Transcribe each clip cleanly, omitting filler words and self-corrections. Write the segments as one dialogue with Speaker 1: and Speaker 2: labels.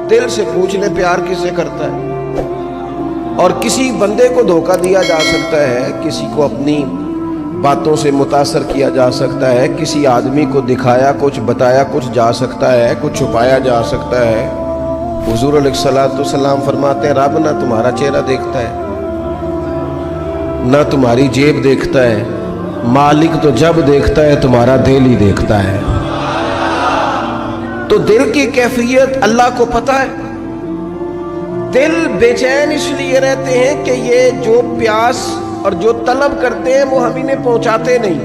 Speaker 1: دل سے پوچھ لے پیار کس سے کرتا ہے. اور کسی بندے کو دھوکہ دیا جا سکتا ہے، کسی کو اپنی باتوں سے متاثر کیا جا سکتا ہے، کسی آدمی کو دکھایا کچھ، بتایا کچھ جا سکتا ہے، کچھ چھپایا جا سکتا ہے. حضور علیہ الصلوۃ والسلام فرماتے ہیں رب نہ تمہارا چہرہ دیکھتا ہے، نہ تمہاری جیب دیکھتا ہے، مالک تو جب دیکھتا ہے تمہارا دل ہی دیکھتا ہے. تو دل کی کیفیت اللہ کو پتہ ہے. دل بے چین اس لیے رہتے ہیں کہ یہ جو پیاس اور جو طلب کرتے ہیں وہ ہم انہیں پہنچاتے نہیں.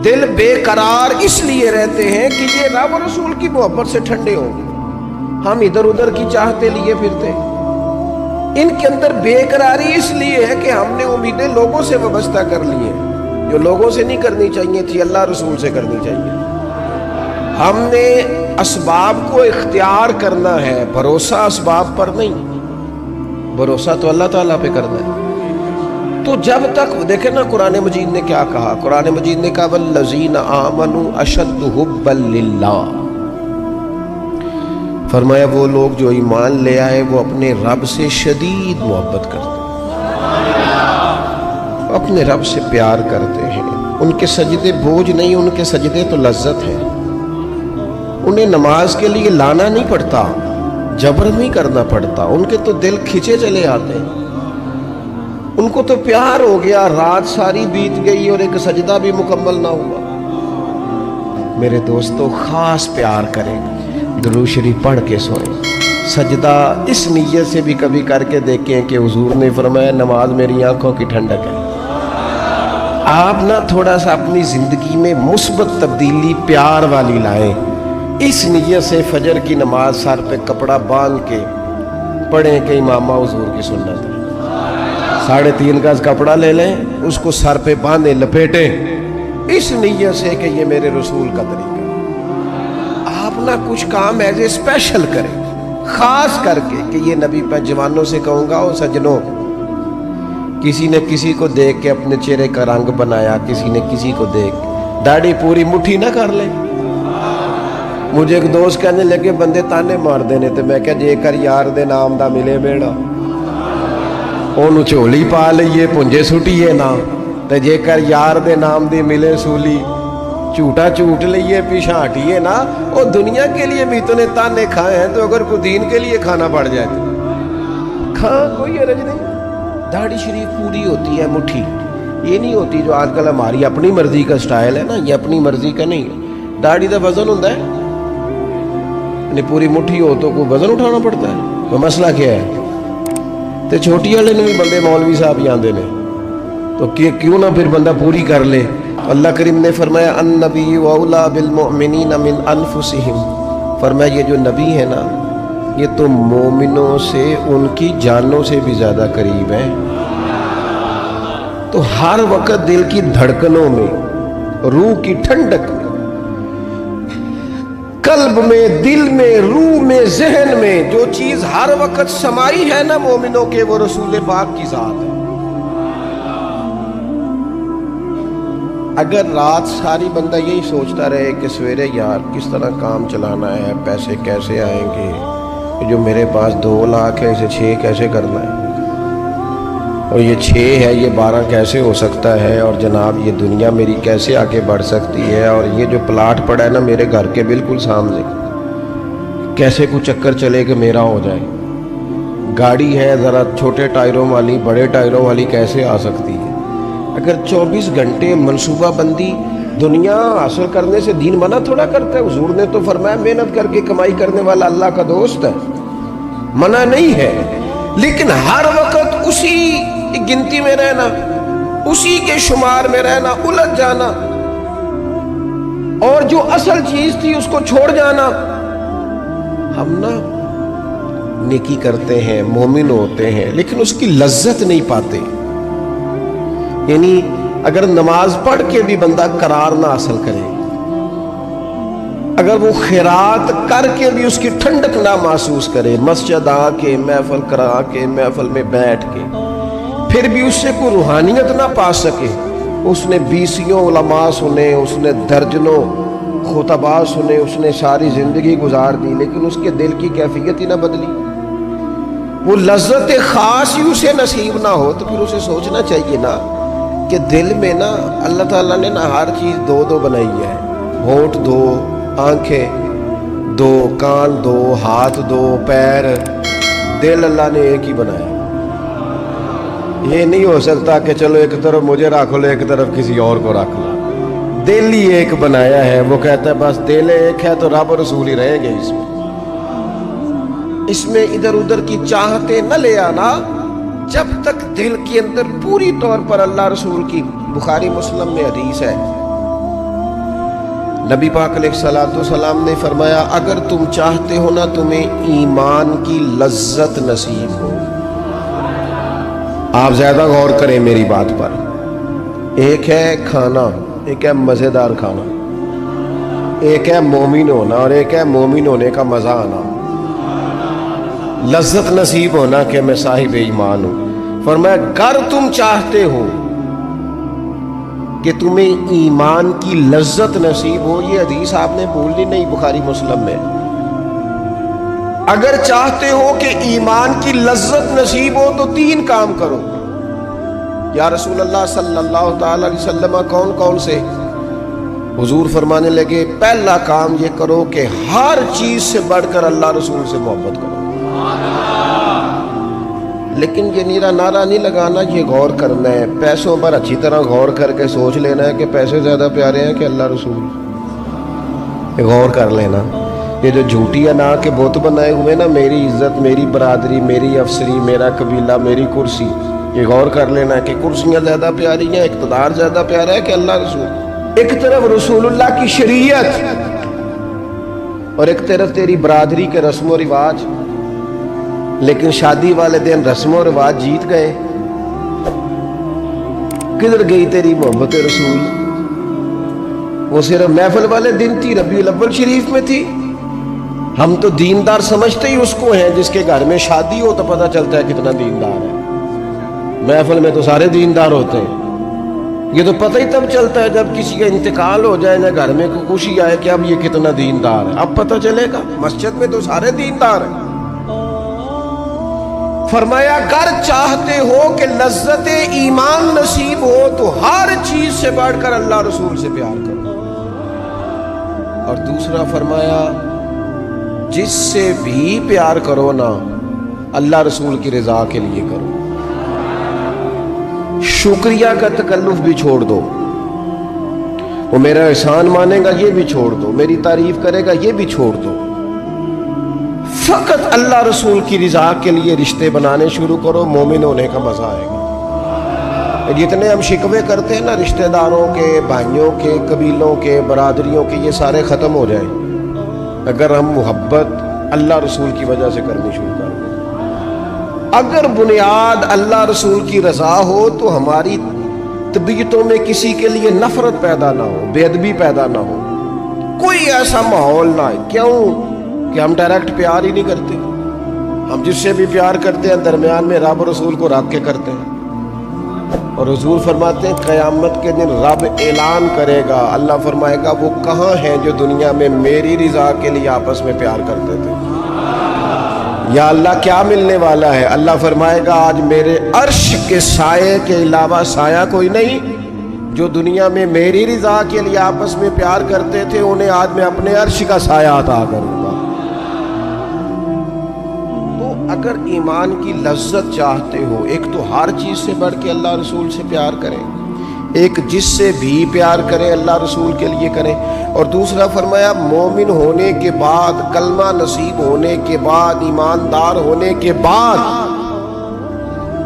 Speaker 1: دل بے قرار اس لیے رہتے ہیں کہ یہ رب اور رسول کی محبت سے ٹھنڈے ہوں. ہم ادھر ادھر کی چاہتے لیے پھرتے. ان کے اندر بے قراری اس لیے ہے کہ ہم نے امیدیں لوگوں سے وابستہ کر لی ہیں، جو لوگوں سے نہیں کرنی چاہیے تھی، اللہ رسول سے کرنی چاہیے. ہم نے اسباب کو اختیار کرنا ہے، بھروسہ اسباب پر نہیں، بھروسہ تو اللہ تعالیٰ پہ کرنا ہے. تو جب تک دیکھیں نا قرآن مجید نے کیا کہا، قرآن مجید نے کہا والذین آمنوا اشد حبا للہ، فرمایا وہ لوگ جو ایمان لے آئے وہ اپنے رب سے شدید محبت کرتے ہیں، اپنے رب سے پیار کرتے ہیں. ان کے سجدے بوجھ نہیں، ان کے سجدے تو لذت ہے. انہیں نماز کے لیے لانا نہیں پڑتا، جبر نہیں کرنا پڑتا، ان کے تو دل کھچے چلے آتے ہیں. ان کو تو پیار ہو گیا، رات ساری بیت گئی اور ایک سجدہ بھی مکمل نہ ہوا. میرے دوستو خاص پیار کریں، درود شریف پڑھ کے سوئیں. سجدہ اس نیت سے بھی کبھی کر کے دیکھیں کہ حضور نے فرمایا نماز میری آنکھوں کی ٹھنڈک ہے. آپ نہ تھوڑا سا اپنی زندگی میں مثبت تبدیلی پیار والی لائیں. اس نیت سے فجر کی نماز سر پہ کپڑا باندھ کے پڑھیں کہ امامہ حضور کی سنت ہے. 3.5 گز کپڑا لے لیں، اس کو سر پہ باندھیں، لپیٹیں، اس نیت سے کہ یہ میرے رسول کا طریقہ ہے. آپ نہ کچھ کام ایسے اسپیشل کریں، خاص کر کے کہ یہ نبی پہ جوانوں سے کہوں گا، او سجنوں، کسی نے کسی کو دیکھ کے اپنے چہرے کا رنگ بنایا، کسی نے کسی کو دیکھ داڑھی پوری مٹھی نہ کر لے. مجھے ایک دوست کہنے لگے بندے تانے مار دینے تے میں کہا جے کر یار دے نام دا ملے بیڑا، اونوں جھولی پا لئیے پنجے سٹیے نا، تے جے کر یار دے نام دی ملے سولی جھوٹا جھوٹ لئیے پیچھا ہٹیے نا. او دنیا کے لیے بھی تو نے تانے کھائے ہیں، تو اگر کوئی دین کے لیے کھانا پڑ جائے تو کھاں کوئی حرج نہیں. داڑھی شریف پوری ہوتی ہے مٹھی، یہ نہیں ہوتی جو آج کل ہماری اپنی مرضی کا سٹائل ہے نا، یہ اپنی مرضی کا نہیں ہے. داڑھی دا وزن ہوتا ہے، پوری مٹھی ہو تو کوئی وزن اٹھانا پڑتا ہے، وہ مسئلہ کیا ہے. تے چھوٹی والے نے بھی بندے مولوی صاحب ہی آندے نے، تو کیوں نہ پھر بندہ پوری کر لے. اللہ کریم نے فرمایا النبی اولیٰ بالمؤمنین من انفسہم، فرمایا یہ جو نبی ہے نا یہ تو مومنوں سے ان کی جانوں سے بھی زیادہ قریب ہے. تو ہر وقت دل کی دھڑکنوں میں، روح کی ٹھنڈک میں، قلب میں، دل میں، روح میں، ذہن میں جو چیز ہر وقت سمائی ہے نا مومنوں کے، وہ رسول پاک کی ذات ہے. اگر رات ساری بندہ یہی سوچتا رہے کہ سویرے یار کس طرح کام چلانا ہے، پیسے کیسے آئیں گے، جو میرے پاس 2 لاکھ ہے اسے 6 کیسے کرنا ہے، اور یہ 6 ہے یہ 12 کیسے ہو سکتا ہے، اور جناب یہ دنیا میری کیسے آگے بڑھ سکتی ہے، اور یہ جو پلاٹ پڑا ہے نا میرے گھر کے بالکل سامنے کیسے کوئی چکر چلے کہ میرا ہو جائے، گاڑی ہے ذرا چھوٹے ٹائروں والی بڑے ٹائروں والی کیسے آ سکتی ہے. اگر 24 گھنٹے منصوبہ بندی دنیا حاصل کرنے سے دین منع تھوڑا کرتا ہے. حضور نے تو فرمایا محنت کر کے کمائی کرنے والا اللہ کا دوست ہے، منع نہیں ہے، لیکن ہر وقت اسی گنتی میں رہنا، اسی کے شمار میں رہنا، الجھ جانا، اور جو اصل چیز تھی اس کو چھوڑ جانا. ہم نا نیکی کرتے ہیں، مومن ہوتے ہیں، لیکن اس کی لذت نہیں پاتے. یعنی اگر نماز پڑھ کے بھی بندہ قرار نہ حاصل کرے، اگر وہ خیرات کر کے بھی اس کی ٹھنڈک نہ محسوس کرے، مسجد آ کے محفل کرا کے محفل میں بیٹھ کے پھر بھی اس سے کوئی روحانیت نہ پا سکے، اس نے 20 علماء سنے، اس نے درجنوں خطبہ سنے، اس نے ساری زندگی گزار دی، لیکن اس کے دل کی کیفیت ہی نہ بدلی، وہ لذت خاص ہی اسے نصیب نہ ہو، تو پھر اسے سوچنا چاہیے نا کہ دل میں نا اللہ تعالیٰ نے نا ہر چیز دو دو بنائی ہے، ہونٹ دو، آنکھیں دو، کان دو، ہاتھ دو، پیر، دل اللہ نے ایک ہی بنایا۔ یہ نہیں ہو سکتا کہ چلو ایک طرف مجھے رکھ لو ایک طرف کسی اور کو رکھ لو، دل ہی ایک بنایا ہے۔ وہ کہتا ہے بس دل ایک ہے تو رب اور رسول ہی رہیں گے، اس میں ادھر ادھر کی چاہتے نہ لے آنا، جب تک دل کے اندر پوری طور پر اللہ رسول کی، بخاری مسلم میں حدیث ہے، نبی پاک علیہ الصلوۃ والسلام نے فرمایا اگر تم چاہتے ہو نا تمہیں ایمان کی لذت نصیب ہو، آپ زیادہ غور کریں میری بات پر، ایک ہے کھانا، ایک ہے مزیدار کھانا، ایک ہے مومن ہونا اور ایک ہے مومن ہونے کا مزہ آنا، لذت نصیب ہونا کہ میں صاحب ایمان ہوں۔ فرمایا اگر تم چاہتے ہو کہ تمہیں ایمان کی لذت نصیب ہو، یہ حدیث آپ نے بھولنی نہیں، بخاری مسلم میں، اگر چاہتے ہو کہ ایمان کی لذت نصیب ہو تو تین کام کرو۔ یا رسول اللہ صلی اللہ تعالی علیہ وسلم کون کون سے؟ حضور فرمانے لگے پہلا کام یہ کرو کہ ہر چیز سے بڑھ کر اللہ رسول سے محبت کرو۔ لیکن یہ نیرا نعرہ نہیں لگانا، یہ غور کرنا ہے، پیسوں پر اچھی طرح غور کر کے سوچ لینا ہے کہ پیسے زیادہ پیارے ہیں کہ اللہ رسول، یہ غور کر لینا۔ یہ جو جھوٹی انا کے بت بنائے ہوئے نا، میری عزت، میری برادری، میری افسری، میرا قبیلہ، میری کرسی، یہ غور کر لینا ہے کہ کرسیاں زیادہ پیاری ہیں، اقتدار زیادہ پیارا ہے کہ اللہ رسول۔ ایک طرف رسول اللہ کی شریعت اور ایک طرف تیری برادری کے رسم و رواج، لیکن شادی والے دن رسم و رواج جیت گئے، کدھر گئی تیری محبت رسول؟ وہ صرف محفل والے دن تھی، ربیع الاول شریف میں تھی۔ ہم تو دیندار سمجھتے ہی اس کو ہیں جس کے گھر میں شادی ہو تو پتہ چلتا ہے کتنا دیندار ہے، محفل میں تو سارے دیندار ہوتے ہیں، یہ تو پتہ ہی تب چلتا ہے جب کسی کا انتقال ہو جائے، نہ گھر میں کوئی خوشی آئے کہ اب یہ کتنا دیندار ہے، اب پتہ چلے گا۔ مسجد میں تو سارے دیندار ہیں۔ فرمایا اگر چاہتے ہو کہ لذت ایمان نصیب ہو تو ہر چیز سے بڑھ کر اللہ رسول سے پیار کرو، اور دوسرا فرمایا جس سے بھی پیار کرو نا اللہ رسول کی رضا کے لیے کرو، شکریہ کا تکلف بھی چھوڑ دو، وہ میرا احسان مانے گا یہ بھی چھوڑ دو، میری تعریف کرے گا یہ بھی چھوڑ دو، فقط اللہ رسول کی رضا کے لیے رشتے بنانے شروع کرو، مومن ہونے کا مزہ آئے گا۔ جتنے ہم شکوے کرتے ہیں نا رشتہ داروں کے، بھائیوں کے، قبیلوں کے، برادریوں کے، یہ سارے ختم ہو جائیں اگر ہم محبت اللہ رسول کی وجہ سے کرنی شروع کر دیں۔ اگر بنیاد اللہ رسول کی رضا ہو تو ہماری طبیعتوں میں کسی کے لیے نفرت پیدا نہ ہو، بے ادبی پیدا نہ ہو، کوئی ایسا ماحول نہ ہے۔ کیوں کہ ہم ڈائریکٹ پیار ہی نہیں کرتے، ہم جس سے بھی پیار کرتے ہیں درمیان میں رب رسول کو رکھ کے کرتے ہیں، اور حضور فرماتے ہیں قیامت کے دن رب اعلان کرے گا، اللہ فرمائے گا وہ کہاں ہیں جو دنیا میں میری رضا کے لیے آپس میں پیار کرتے تھے؟ یا اللہ کیا ملنے والا ہے؟ اللہ فرمائے گا آج میرے عرش کے سائے کے علاوہ سایہ کوئی نہیں، جو دنیا میں میری رضا کے لیے آپس میں پیار کرتے تھے انہیں آج میں اپنے عرش کا سایہ عطا کروں گا۔ تو اگر ایمان کی لذت چاہتے ہو، ایک تو ہر چیز سے بڑھ کے اللہ رسول سے پیار کریں، ایک جس سے بھی پیار کریں اللہ رسول کے لیے کریں، اور دوسرا فرمایا مومن ہونے کے بعد، کلمہ نصیب ہونے کے بعد، ایماندار ہونے کے بعد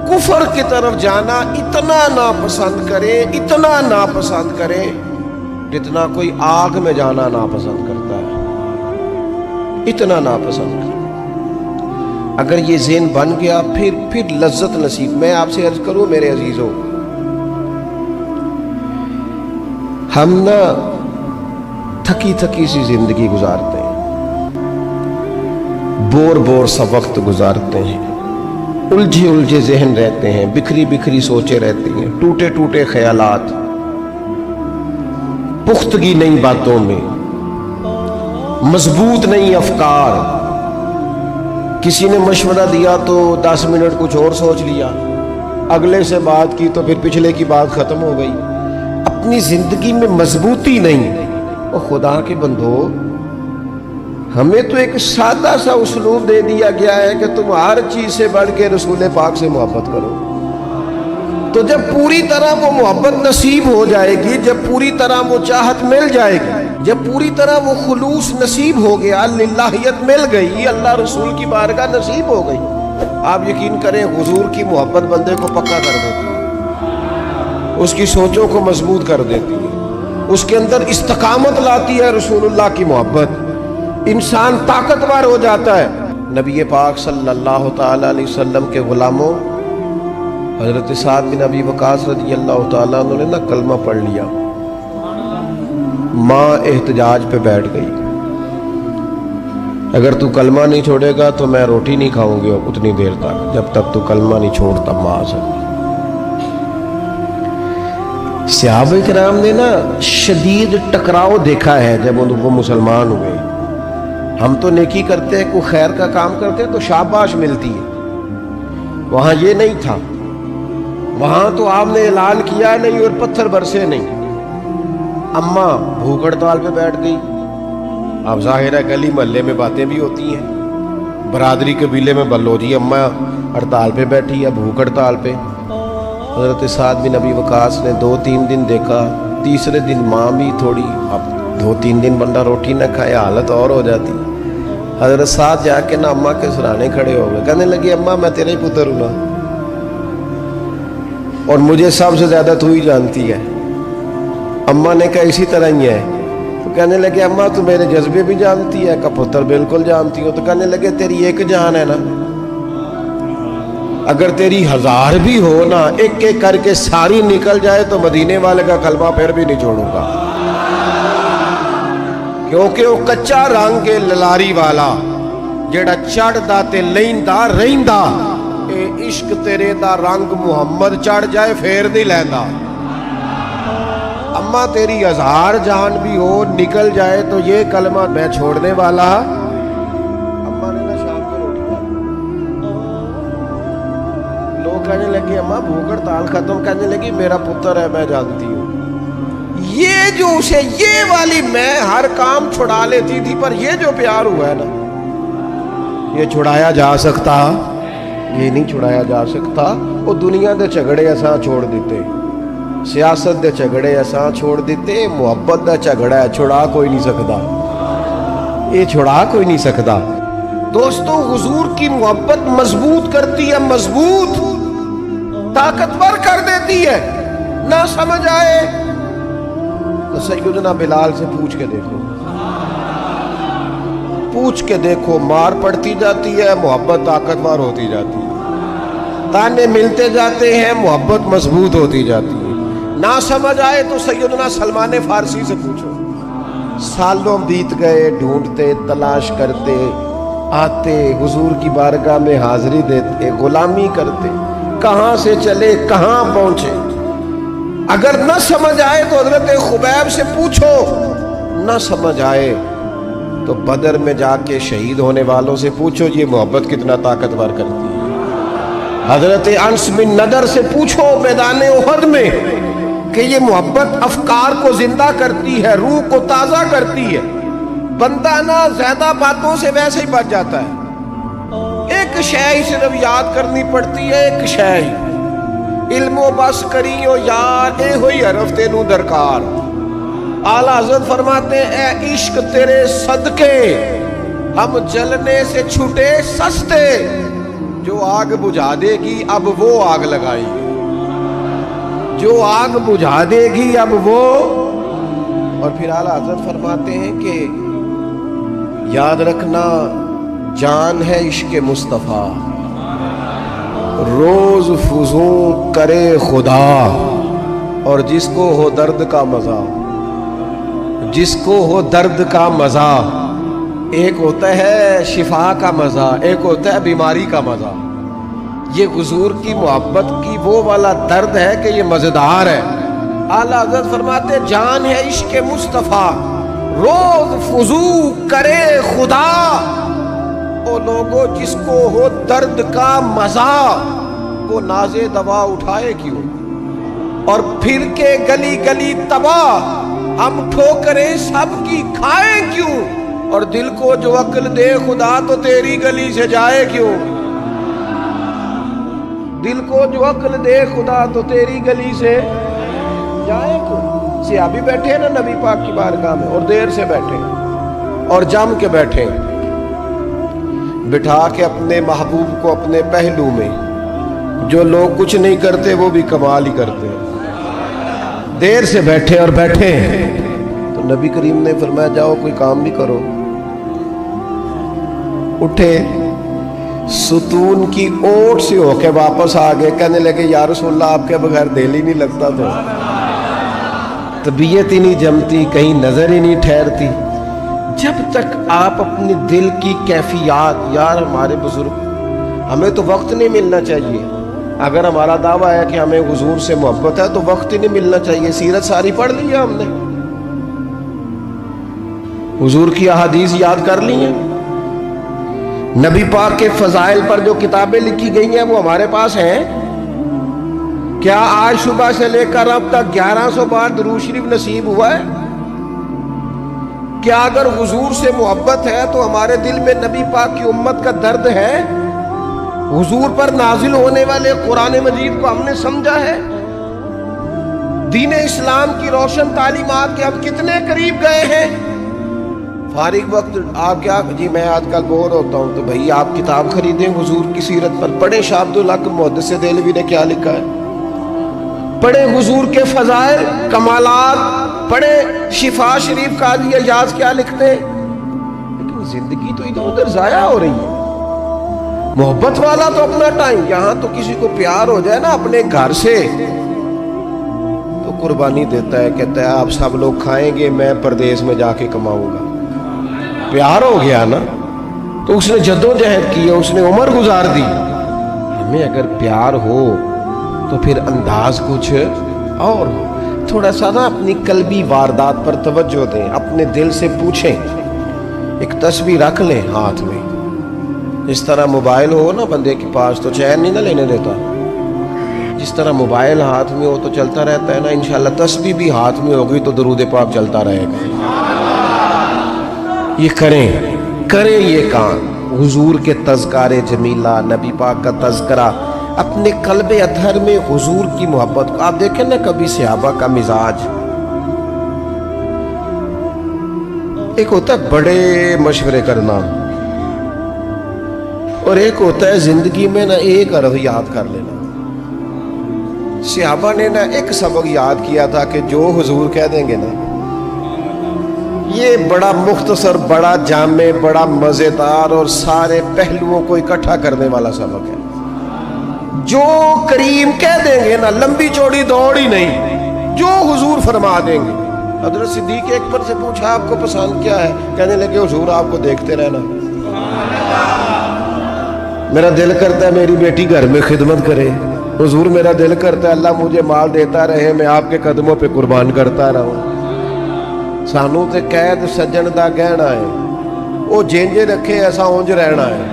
Speaker 1: کفر کی طرف جانا اتنا ناپسند کریں، اتنا ناپسند کریں جتنا کوئی آگ میں جانا ناپسند کرتا ہے، اتنا ناپسند کریں۔ اگر یہ ذہن بن گیا پھر لذت نصیب۔ میں آپ سے عرض کروں میرے عزیزوں، ہم نا تھکی تھکی سی زندگی گزارتے ہیں، بور سا وقت گزارتے ہیں، الجھے ذہن رہتے ہیں، بکھری سوچیں رہتی ہیں، ٹوٹے خیالات، پختگی نئی باتوں میں، مضبوط نہیں افکار. کسی نے مشورہ دیا تو 10 منٹ کچھ اور سوچ لیا, اگلے سے بات کی تو پھر پچھلے کی بات ختم ہو گئی. اپنی زندگی میں مضبوطی نہیں. اور خدا کے بندو, ہمیں تو ایک سادہ سا اسلوب دے دیا گیا ہے کہ تم ہر چیز سے بڑھ کے رسول پاک سے محبت کرو. تو جب پوری طرح وہ محبت نصیب ہو جائے گی, جب پوری طرح وہ چاہت مل جائے گی, جب پوری طرح وہ خلوص نصیب ہو گیا, للہیت مل گئی, اللہ رسول کی بارگاہ نصیب ہو گئی, آپ یقین کریں حضور کی محبت بندے کو پکا کر دیتی ہے, اس کی سوچوں کو مضبوط کر دیتی ہے, اس کے اندر استقامت لاتی ہے. رسول اللہ کی محبت انسان طاقتور ہو جاتا ہے. نبی پاک صلی اللہ تعالی علیہ وسلم کے غلاموں حضرت سعد بن ابی وقاص رضی اللہ تعالیٰ عنہ نے نا کلمہ پڑھ لیا. ماں احتجاج پہ بیٹھ گئی, اگر تو کلمہ نہیں چھوڑے گا تو میں روٹی نہیں کھاؤں گی اتنی دیر تک جب تک تو کلمہ نہیں چھوڑتا. ماں سے صحابہ کرام نے نا شدید ٹکراؤ دیکھا ہے جب وہ مسلمان ہوئے. ہم تو نیکی کرتے ہیں, کوئی خیر کا کام کرتے ہیں تو شاباش ملتی ہے, وہاں یہ نہیں تھا. وہاں تو آپ نے اعلان کیا نہیں اور پتھر برسے نہیں. اماں بھوک ہڑتال پہ بیٹھ گئی. اب ظاہر ہے گلی محلے میں باتیں بھی ہوتی ہیں, برادری قبیلے میں بلو جی اماں ہڑتال پہ بیٹھی ہے, بھوک ہڑتال پہ. حضرت سعد بن ابی وقاص نے 2-3 دن دیکھا, تیسرے دن ماں بھی تھوڑی, اب 2-3 دن بندہ روٹی نہ کھائے حالت اور ہو جاتی. حضرت سعد جا کے نا اماں کے سرانے کھڑے ہو گئے, کہنے لگے اماں میں تیرے ہی پتر ہوں نا, اور مجھے سب سے زیادہ تو ہی جانتی ہے. اماں نے کہا اسی طرح ہی ہے. تو کہنے لگے اماں تو میرے جذبے بھی جانتی ہے, کہ پتر بالکل جانتی ہو. تو کہنے لگے تیری ایک جان ہے نا, اگر تیری 1000 بھی ہو نا, ایک ایک کر کے ساری نکل جائے تو مدینے والے کا کلمہ پھر بھی نہیں چھوڑوں گا, کیونکہ وہ کچا رنگ کے للاری والا جیڑا چڑھ دا تے لیندا رہندا, اے عشق تیرے دا رنگ محمد چڑھ جائے پھر نہیں لیندا. اماں تیری 1000 جان بھی ہو نکل جائے تو یہ کلمہ میں چھوڑنے والا. اماں نے نا شام کو روٹی کھائی. لوگ کہنے لگے اماں بھوک ہڑتال ختم, کہنے لگی میرا پتر ہے میں جانتی ہوں. یہ جو اسے یہ والی میں ہر کام چھڑا لیتی تھی, پر یہ جو پیار ہوا ہے نا یہ چھڑایا جا سکتا, یہ نہیں چھڑایا جا سکتا. وہ دنیا دے جھگڑے ایسا چھوڑ دیتے, سیاست دے جھگڑے ایسا چھوڑ دیتے, محبت دا جھگڑا ہے چھڑا کوئی نہیں سکتا, یہ چھڑا کوئی نہیں سکتا. دوستو حضور کی محبت مضبوط کرتی ہے, مضبوط طاقتور کر دیتی ہے. نہ سمجھ آئے تو سیدنا بلال سے پوچھ کے دیکھو, پوچھ کے دیکھو, مار پڑتی جاتی ہے محبت طاقتور ہوتی جاتی ہے, تانے ملتے جاتے ہیں محبت مضبوط ہوتی جاتی ہے. نہ سمجھ آئے تو سیدنا سلمان فارسی سے پوچھو. سالوں بیت گئے ڈھونڈتے تلاش کرتے, آتے حضور کی بارگاہ میں حاضری دیتے, غلامی کرتے, کہاں سے چلے کہاں پہنچے. اگر نہ سمجھ آئے تو حضرت خبیب سے پوچھو, نہ سمجھ آئے تو بدر میں جا کے شہید ہونے والوں سے پوچھو یہ محبت کتنا طاقتور کرتی ہے. حضرت انس بن نضر سے پوچھو میدان احد میں کہ یہ محبت افکار کو زندہ کرتی ہے, روح کو تازہ کرتی ہے. بندہ نہ زیادہ باتوں سے ویسے ہی بچ جاتا ہے, ایک شے ہی صرف یاد کرنی پڑتی ہے, ایک شے ہی, علم و بس کریو یار اے ہوئی حرف تینوں درکار. اعلیٰ حضرت فرماتے ہیں اے عشق تیرے صدقے ہم جلنے سے چھوٹے سستے, جو آگ بجھا دے گی اب وہ آگ لگائی, جو آگ بجھا دے گی اب وہ. اور پھر اعلیٰ حضرت فرماتے ہیں کہ یاد رکھنا جان ہے عشق مصطفیٰ, روز فضوں کرے خدا, اور جس کو ہو درد کا مزہ, جس کو ہو درد کا مزہ, ایک ہوتا ہے شفا کا مزہ, ایک ہوتا ہے بیماری کا مزہ. یہ حضور کی محبت کی وہ والا درد ہے کہ یہ مزیدار ہے. اعلیٰ حضرت فرماتے جان ہے عشق مصطفیٰ, روز فضو کرے خدا، او لوگوں جس کو ہو درد کا مزہ، وہ نازے دوا اٹھائے کیوں؟ اور پھر کے گلی گلی تباہ، ہم ٹھوکریں سب کی کھائیں کیوں؟ اور دل کو جو عقل دے خدا تو تیری گلی سے جائے کیوں؟ دل کو جو عقل دے خدا تو تیری گلی سے جائے کیوں؟ صحابی بیٹھے نا نبی پاک کی بارگاہ میں، اور دیر سے بیٹھے اور جم کے بیٹھے، بٹھا کے اپنے محبوب کو اپنے پہلو میں۔ جو لوگ کچھ نہیں کرتے وہ بھی کمال ہی کرتے ہیں۔ دیر سے بیٹھے اور بیٹھے تو نبی کریم نے فرمایا جاؤ کوئی کام بھی کرو۔ اٹھے، ستون کی اوٹ سے ہو کے واپس آ گئے، کہنے لگے یا رسول اللہ آپ کے بغیر دل ہی نہیں لگتا، تو طبیعت ہی نہیں جمتی، کہیں نظر ہی نہیں ٹھہرتی۔ جب تک آپ اپنے دل کی کیفیات، یار ہمارے بزرگ، ہمیں تو وقت نہیں ملنا چاہیے۔ اگر ہمارا دعویٰ ہے کہ ہمیں حضور سے محبت ہے تو وقت ہی نہیں ملنا چاہیے۔ سیرت ساری پڑھ لی ہے ہم نے، حضور کی احادیث یاد کر لی ہیں، نبی پاک کے فضائل پر جو کتابیں لکھی گئی ہیں وہ ہمارے پاس ہیں۔ کیا آج صبح سے لے کر اب تک 1100 بار درود شریف نصیب ہوا ہے؟ کیا اگر حضور سے محبت ہے تو ہمارے دل میں نبی پاک کی امت کا درد ہے؟ حضور پر نازل ہونے والے قرآن مجید کو ہم نے سمجھا ہے؟ دین اسلام کی روشن تعلیمات کے ہم کتنے قریب گئے ہیں؟ فارغ وقت آپ کیا جی میں آج کل بور ہوتا ہوں، تو بھائی آپ کتاب خریدیں حضور کی سیرت پر، پڑھیں شاہ عبدالحق محدث دہلوی نے کیا لکھا ہے، پڑھیں حضور کے فضائل کمالات، پڑھیں شفا شریف قاضی اعجاز کیا لکھتے ہیں۔ لیکن زندگی تو ادھر ادھر ضائع ہو رہی ہے۔ محبت والا تو اپنا ٹائم، یہاں تو کسی کو پیار ہو جائے نا اپنے گھر سے تو قربانی دیتا ہے، کہتا ہے آپ سب لوگ کھائیں گے، میں پردیس میں جا کے کماؤں گا۔ پیار ہو گیا نا تو اس نے جدوجہد کی، اس نے عمر گزار دی۔ ہمیں اگر پیار ہو تو پھر انداز کچھ اور ہو۔ تھوڑا سا نا اپنی قلبی واردات پر توجہ دیں، اپنے دل سے پوچھیں، ایک تسبیح رکھ لیں ہاتھ میں۔ جس طرح موبائل ہو نا بندے کے پاس تو چین نہیں نہ لینے دیتا، جس طرح موبائل ہاتھ میں ہو تو چلتا رہتا ہے نا، انشاءاللہ تسبیح بھی ہاتھ میں ہوگی تو درود پاک چلتا رہے گا۔ یہ کریں یہ کام، حضور کے تذکار جمیلہ، نبی پاک کا تذکرہ، اپنے قلب اطہر میں حضور کی محبت کو۔ آپ دیکھیں نا کبھی صحابہ کا مزاج، ایک ہوتا ہے بڑے مشورے کرنا، اور ایک ہوتا ہے زندگی میں نا ایک عرض یاد کر لینا۔ صحابہ نے نا ایک سبق یاد کیا تھا کہ جو حضور کہہ دیں گے نا، یہ بڑا مختصر، بڑا جامع، بڑا مزیدار اور سارے پہلوؤں کو اکٹھا کرنے والا سبق ہے۔ جو کریم کہہ دیں گے نا، لمبی چوڑی دوڑ ہی نہیں، جو حضور فرما دیں گے۔ حضرت صدیق اکبر سے پوچھا آپ کو پسند کیا ہے؟ کہنے لگے حضور آپ کو دیکھتے رہنا، میرا دل کرتا ہے میری بیٹی گھر میں خدمت کرے، حضور میرا دل کرتا ہے اللہ مجھے مال دیتا رہے، میں آپ کے قدموں پہ قربان کرتا رہوں۔ سانو تے قید سجن دا گہنا ہے، وہ جینجے رکھے ایسا اونج رہنا ہے۔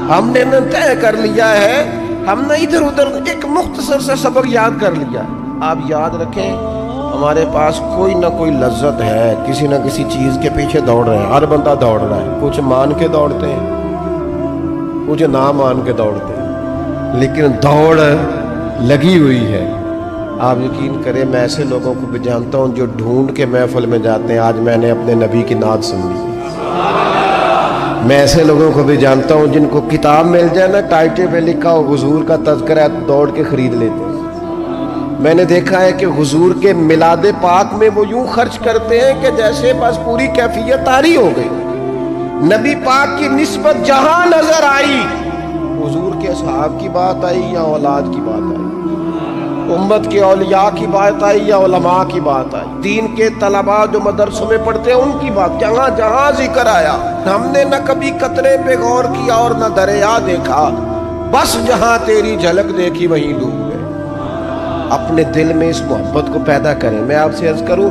Speaker 1: ہم نے نہ طے کر لیا ہے، ہم نے ادھر ادھر ایک مختصر سے سبق یاد کر لیا۔ آپ یاد رکھیں ہمارے پاس کوئی نہ کوئی لذت ہے، کسی نہ کسی چیز کے پیچھے دوڑ رہے ہیں، ہر بندہ دوڑ رہا ہے، کچھ مان کے دوڑتے ہیں، کچھ نہ مان کے دوڑتے ہیں، لیکن دوڑ لگی ہوئی ہے۔ آپ یقین کریں میں ایسے لوگوں کو بھی جانتا ہوں جو ڈھونڈ کے محفل میں جاتے ہیں، آج میں نے اپنے نبی کی نعت سنی۔ میں ایسے لوگوں کو بھی جانتا ہوں جن کو کتاب مل جائے نا، ٹائٹل پہ لکھا ہو حضور کا تذکرہ، دوڑ کے خرید لیتے ہیں۔ میں نے دیکھا ہے کہ حضور کے میلاد پاک میں وہ یوں خرچ کرتے ہیں کہ جیسے بس پوری کیفیت طاری ہو گئی۔ نبی پاک کی نسبت جہاں نظر آئی، حضور کے اصحاب کی بات آئی یا اولاد کی بات آئی، امت کے اولیاء کی بات آئی یا علماء کی بات آئی، دین کے طلباء جو مدرسوں میں پڑھتے ہیں ان کی بات، جہاں جہاں ذکر آیا ہم نے نہ کبھی قطرے پہ غور کیا اور نہ دریا دیکھا، بس جہاں تیری جھلک دیکھی وہیں ڈوب گئے۔ اپنے دل میں اس محبت کو پیدا کریں۔ میں آپ سے عرض کروں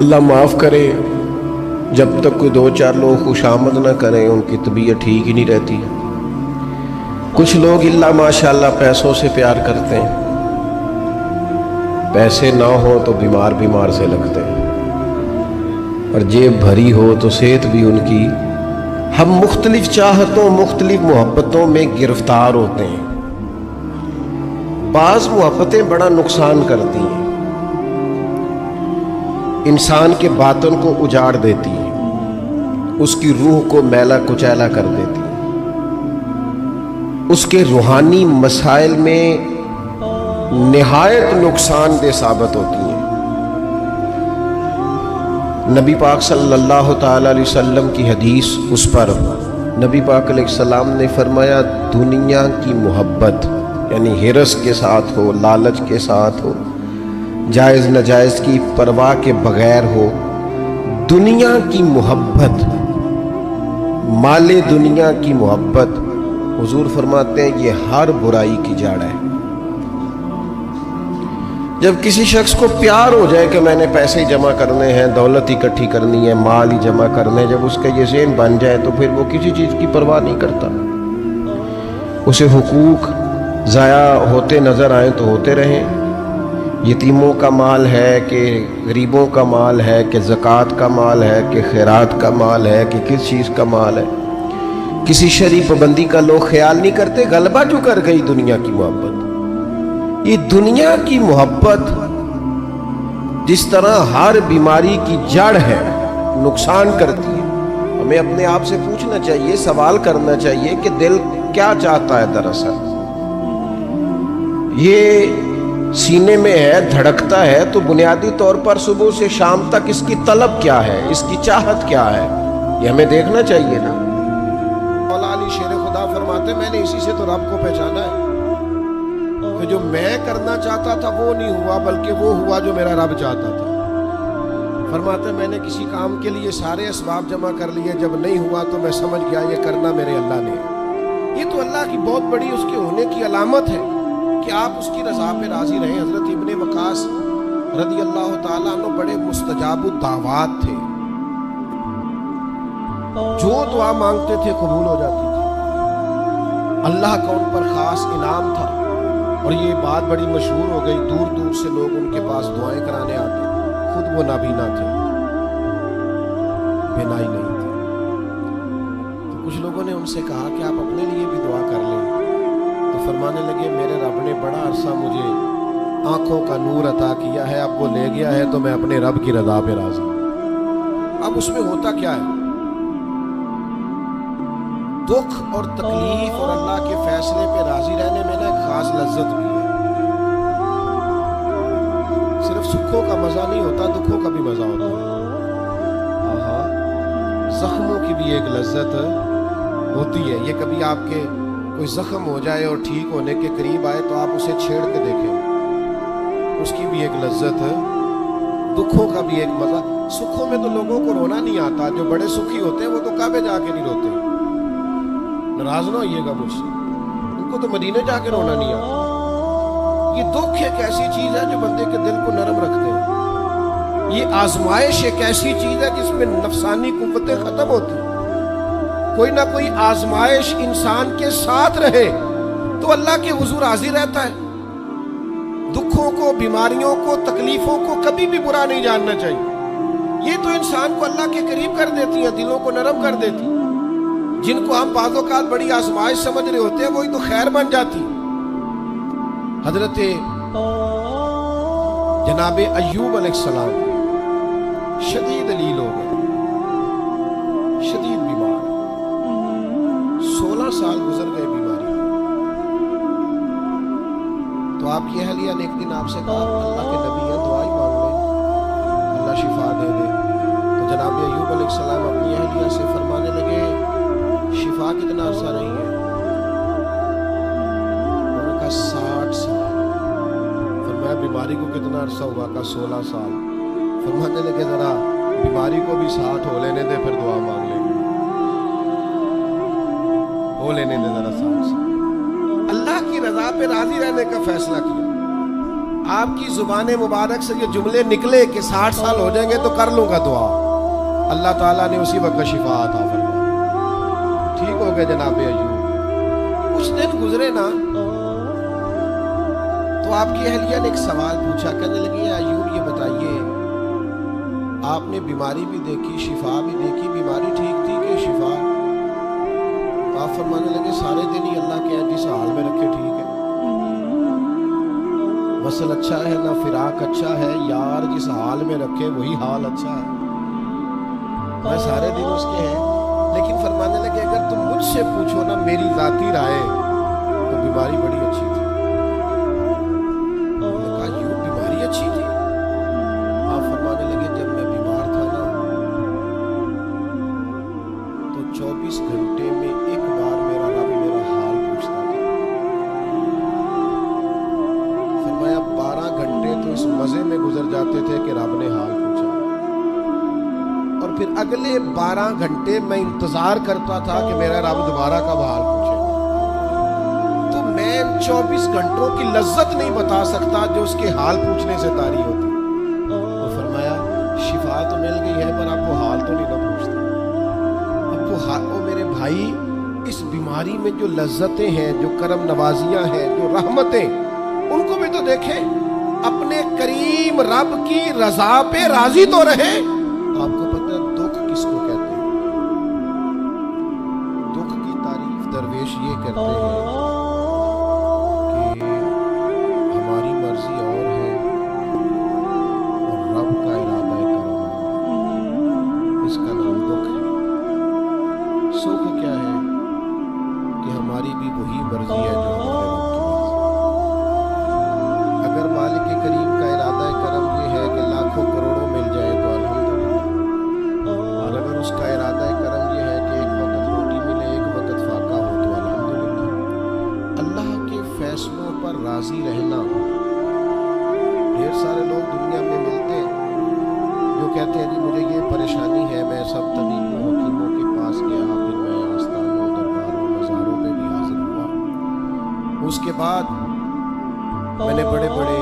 Speaker 1: اللہ معاف کرے، جب تک کوئی دو چار لوگ خوشامد نہ کریں ان کی طبیعت ٹھیک ہی نہیں رہتی۔ کچھ لوگ اللہ ماشاءاللہ پیسوں سے پیار کرتے ہیں، پیسے نہ ہو تو بیمار سے لگتے ہیں، اور جیب بھری ہو تو صحت بھی ان کی۔ ہم مختلف چاہتوں، مختلف محبتوں میں گرفتار ہوتے ہیں۔ بعض محبتیں بڑا نقصان کرتی ہیں، انسان کے باطن کو اجاڑ دیتی ہیں، اس کی روح کو میلا کچیلا کر دیتی ہیں، اس کے روحانی مسائل میں نہایت نقصان دہ ثابت ہوتی ہیں۔ نبی پاک صلی اللہ تعالی علیہ وسلم کی حدیث، اس پر نبی پاک علیہ السلام نے فرمایا، دنیا کی محبت یعنی ہرس کے ساتھ ہو، لالچ کے ساتھ ہو، جائز ناجائز کی پرواہ کے بغیر ہو، دنیا کی محبت، مال دنیا کی محبت، حضور فرماتے ہیں یہ ہر برائی کی جڑ ہے۔ جب کسی شخص کو پیار ہو جائے کہ میں نے پیسے جمع کرنے ہیں، دولت اکٹھی کرنی ہے، مال ہی جمع کرنے، جب اس کا یہ ذہن بن جائے تو پھر وہ کسی چیز کی پرواہ نہیں کرتا۔ اسے حقوق ضائع ہوتے نظر آئیں تو ہوتے رہیں، یتیموں کا مال ہے کہ غریبوں کا مال ہے کہ زکوٰۃ کا مال ہے کہ خیرات کا مال ہے کہ کس چیز کا مال ہے، کسی شرعی پابندی کا لوگ خیال نہیں کرتے۔ غلبہ جو کر گئی دنیا کی محبت، یہ دنیا کی محبت جس طرح ہر بیماری کی جڑ ہے، نقصان کرتی ہے۔ ہمیں اپنے آپ سے پوچھنا چاہیے، سوال کرنا چاہیے کہ دل کیا چاہتا ہے دراصل۔ یہ سینے میں ہے، دھڑکتا ہے، تو بنیادی طور پر صبح سے شام تک اس کی طلب کیا ہے، اس کی چاہت کیا ہے، یہ ہمیں دیکھنا چاہیے نا۔ مولا علی شیر خدا فرماتے میں نے اسی سے تو رب کو پہچانا ہے کہ جو میں کرنا چاہتا تھا وہ نہیں ہوا، بلکہ وہ ہوا جو میرا رب چاہتا تھا۔ فرماتے میں نے کسی کام کے لیے سارے اسباب جمع کر لیے، جب نہیں ہوا تو میں سمجھ گیا یہ کرنا میرے اللہ نے۔ یہ تو اللہ کی بہت بڑی اس کے ہونے کی علامت ہے کہ آپ اس کی رضا پہ راضی رہیں۔ حضرت ابن وقاص رضی اللہ تعالیٰ عنہ بڑے مستجاب الدعوات تھے، جو دعا مانگتے تھے قبول ہو جاتی تھی، اللہ کا ان پر خاص انعام تھا، اور یہ بات بڑی مشہور ہو گئی، دور دور سے لوگ ان کے پاس دعائیں کرانے آتے، خود وہ نابینا تھے، بینائی نہیں تھے۔ تو کچھ لوگوں نے ان سے کہا کہ آپ اپنے لیے بھی دعا کر لیں، تو فرمانے لگے میرے رب نے بڑا عرصہ مجھے آنکھوں کا نور عطا کیا ہے، اب وہ لے گیا ہے تو میں اپنے رب کی رضا پہ راضی ہوں۔ اب اس میں ہوتا کیا ہے، دکھ اور تکلیف اور اللہ کے فیصلے پہ راضی رہنے میں ایک خاص لذت بھی ہے۔ صرف سکھوں کا مزہ نہیں ہوتا، دکھوں کا بھی مزہ ہوتا ہے۔ زخموں کی بھی ایک لذت ہوتی ہے۔ یہ کبھی آپ کے کوئی زخم ہو جائے اور ٹھیک ہونے کے قریب آئے تو آپ اسے چھیڑ کے دیکھیں، اس کی بھی ایک لذت ہے۔ دکھوں کا بھی ایک مزہ۔ سکھوں میں تو لوگوں کو رونا نہیں آتا، جو بڑے سکھی ہوتے ہیں وہ تو کعبے جا کے نہیں روتے۔ ناراض نہ ہوئیے گا مجھ سے، ان کو تو مدینے جا کے رونا نہیں آتا۔ یہ دکھ ایک ایسی چیز ہے جو بندے کے دل کو نرم رکھتے ہیں۔ یہ آزمائش ایک ایسی چیز ہے جس میں نفسانی قوتیں ختم ہوتی ہیں۔ کوئی نہ کوئی آزمائش انسان کے ساتھ رہے تو اللہ کے حضور حاضر رہتا ہے۔ دکھوں کو، بیماریوں کو، تکلیفوں کو کبھی بھی برا نہیں جاننا چاہیے۔ یہ تو انسان کو اللہ کے قریب کر دیتی ہیں، دلوں کو نرم کر دیتی ہیں۔ جن کو ہم بعض اوقات بڑی آزمائش سمجھ رہے ہوتے ہیں وہی تو خیر بن جاتی۔ حضرت جناب ایوب علیہ السلام شدید علیل ہو گئے، شدید بیمار، 16 سال گزر گئے بیماری۔ تو آپ یہ اہلیہ نے ایک دن آپ سے کہا اللہ کے نبی ہیں، دعا ہی مانگ لیں، اللہ شفا دے دے۔ تو جناب ایوب علیہ السلام اپنی اہلیہ سے فرمانے لگے شفا کتنا عرصہ رہی ہے؟ انہوں نے کہا 60 سال۔ فرمایا بیماری کو کتنا عرصہ ہوا؟ کہا 16 سال۔ فرمانے لگے ذرا بیماری کو بھی ساتھ ہو لینے دے، پھر دعا مانگ لیں گے، ہو لینے دے ذرا 60 سال۔ اللہ کی رضا پہ راضی رہنے کا فیصلہ کیا۔ آپ کی زبان مبارک سے یہ جملے نکلے کہ 60 سال ہو جائیں گے تو کر لوں گا دعا، اللہ تعالیٰ نے اسی وقت شفا عطا فرمائی، ٹھیک ہو گئے جناب ایوب۔ کچھ دن گزرے نا تو آپ کی اہلیہ نے ایک سوال پوچھا، کہنے لگی ایوب یہ بتائیے آپ نے بیماری بھی دیکھی، شفا بھی دیکھی، بیماری ٹھیک تھی کہ شفا؟ آپ فرمانے لگے سارے دن ہی اللہ کے جس حال میں رکھے ٹھیک ہے، وصل اچھا ہے نہ فراق اچھا ہے، یار جس حال میں رکھے وہی حال اچھا ہے، میں سارے دن اس کے ہیں۔ لیکن فرمانے لگے اگر تم مجھ سے پوچھو نا میری ذاتی رائے تو بیماری بڑی اچھی تھی۔ میں نے کہا یوں بیماری اچھی تھی؟ آپ فرمانے لگے جب میں بیمار تھا نا تو 24 گھنٹے میں ایک بار میرا رب میرا حال پوچھتا تھا۔ فرمایا 12 گھنٹے تو اس مزے میں گزر جاتے تھے کہ رب نے حال پوچھا، اور پھر اگلے 12 گھنٹے میں انتظار کرتا تھا کہ میرا رب دوبارہ کب حال پوچھے۔ تو میں 24 گھنٹوں کی لذت نہیں بتا سکتا جو اس کے حال پوچھنے سے طاری ہوتی۔ تو فرمایا شفا تو مل گئی ہے پر آپ کو حال تو نہیں نہ پوچھتا۔ اب میرے بھائی اس بیماری میں جو لذتیں ہیں، جو کرم نوازیاں ہیں، جو رحمتیں، ان کو بھی تو دیکھیں، اپنے کریم رب کی رضا پہ راضی تو رہے۔ آپ کو پتہ ہے دکھ کس کو کہتے ہیں؟ دکھ کی تعریف درویش یہ کرتے ہیں کہ ہماری مرضی اور ہے اور رب کا ارادہ کرم ہے، اس کا نام دکھ ہے۔ سکھ کیا ہے کہ ہماری بھی وہی مرضی ہے جو ہمارے رب کی مرضی۔ اگر مالک کریم کا ارادہ کرم یہ ہے کہ لاکھوں کروڑوں مل جائے تو الحمدللہ، اور اگر اس کا ارادہ کرم یہ ہے کہ ایک وقت روٹی ملے ایک وقت فاقہ ہو تو الحمدللہ۔ اللہ کے فیصلوں پر راضی رہنا، ڈھیر سارے لوگ دنیا میں ملتے ہیں جو کہتے ہیں جی مجھے یہ پریشانی ہے، میں سب طبیبوں حکیموں کے پاس گیا، پھر میں آستانوں درباروں مزاروں پہ بھی حاضر ہوا، اس کے بعد میں نے بڑے بڑے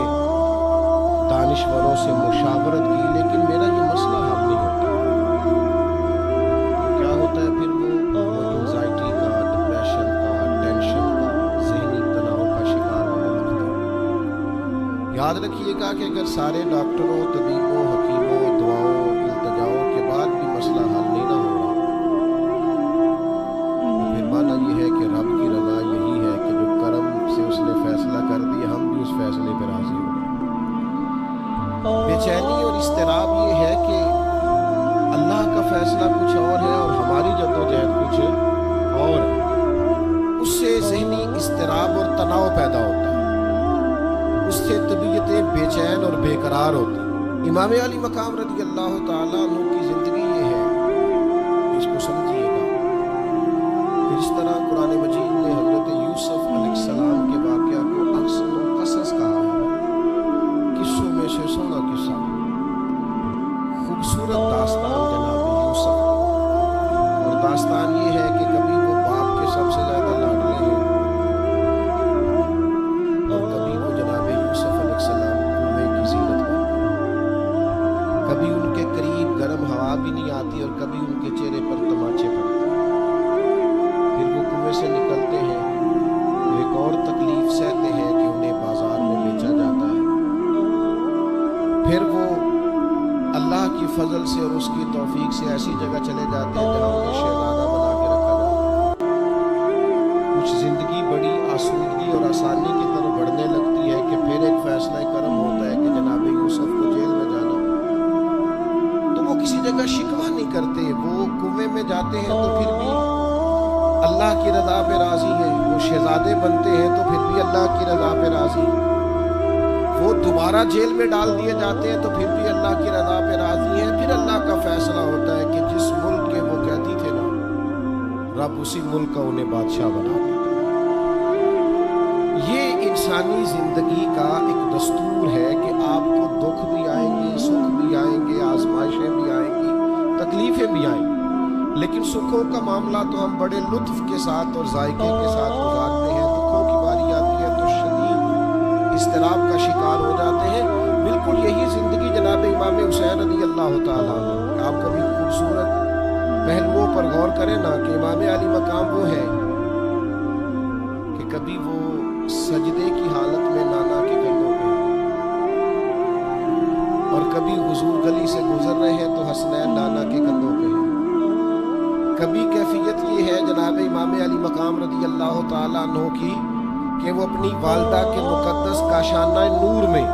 Speaker 1: دانشوروں سے مشاورت کی، لیکن میرا یہ مسئلہ حل نہیں ہوتا۔ کیا ہوتا ہے پھر وہ انزائٹی کا، ڈپریشن کا، ٹینشن کا، ذہنی تناؤ کا شکار ہونے لگتا ہے۔ یاد رکھیے گا کہ اگر سارے ڈاکٹروں، طبیبوں، حکیموں، دعاؤں، التجاؤں کے بعد بھی مسئلہ حل نہیں نہ ہو رہا تو پھر معنی یہ ہے کہ رب کی رضا یہی ہے کہ جو کرم سے اس نے فیصلہ کر دیا ہم بھی اس فیصلے پہ راضی ہو گئے۔ بے چینی اور اضطراب یہ ہے کہ اللہ کا فیصلہ کچھ اور ہے اور ہماری جدوجہد کچھ اور ہے، اس سے ذہنی اضطراب اور تناؤ پیدا ہوتا ہے، اس سے طبیعتیں بے چین اور بے قرار ہوتی ہیں۔ امام علی مقام رضی اللہ تعالیٰ عنہ کی زندگی یہ ہے، اس کو سمجھیے گا کہ جس طرح قرآن مجید نے حضرت یوسف علیہ السلام کے واقعہ کو احسن القصص کہا ہے، قصوں میں سے سونا قصہ، خوبصورت داستان جناب یوسف، اور داستان یہ ہے کہ کبھی وہ باپ کے سب سے زیادہ لاڈلے ہیں اور کبھی وہ جناب یوسف علیہ السلام کنویں کی زینت بنتے ہیں، کبھی ان کے قریب گرم ہوا بھی نہیں آتی اور کبھی ان کے چہرے پر تماچے پڑتے ہیں، پھر وہ کنویں سے نکلتے ہیں تو ایک اور تکلیف سہتے ہیں کہ انہیں بازار میں بیچا جاتا ہے، پھر وہ اللہ کی فضل سے اور اس کی توفیق سے ایسی جگہ چلے جاتے ہیں جہاں انہیں شہزادہ بنا کے رکھا جاتا ہے۔ کچھ زندگی بڑی آسودگی اور آسانی کی طرف بڑھنے لگتی ہے کہ پھر ایک فیصلہ کرم ہوتا ہے کہ جناب یوسف کو جیل میں جانا، تو وہ کسی جگہ شکوہ نہیں کرتے، وہ کنویں میں جاتے ہیں تو پھر بھی اللہ کی رضا پہ راضی ہیں، وہ شہزادے بنتے ہیں تو پھر بھی اللہ کی رضا پہ راضی ہیں، وہ دوبارہ جیل میں ڈال دیے جاتے ہیں تو پھر بھی اللہ کی رضا پہ راضی ہیں۔ پھر اللہ کا فیصلہ ہوتا ہے کہ جس ملک کے وہ قیدی تھے نا، رب اسی ملک کا انہیں بادشاہ بنا دیتا ہے۔ یہ انسانی زندگی کا ایک دستور ہے کہ آپ کو دکھ بھی آئیں گے، سکھ بھی آئیں گے، آزمائشیں بھی آئیں گی، تکلیفیں بھی آئیں گی، لیکن سکھوں کا معاملہ تو ہم بڑے لطف کے ساتھ اور ذائقے کے ساتھ گزارتے ہیں، دکھوں کی باری آتی ہے تو شدید اضطراب کا شکار ہو جاتے ہیں۔ بالکل یہی زندگی جناب امام حسین رضی اللہ تعالیٰ عنہ۔ آپ کبھی خوبصورت پہلوؤں پر غور کریں نا کہ امام علی مقام وہ ہے کہ کبھی وہ سجدے کی حالت میں نانا کے کندھوں پہ، اور کبھی حضور گلی سے گزر رہے ہیں تو حسنین نانا کے کندھوں پہ ہیں۔ کبھی کیفیت یہ ہے جناب امام علی مقام رضی اللہ تعالیٰ عنہ کی کہ وہ اپنی والدہ کے مقدس کاشانہ نور میں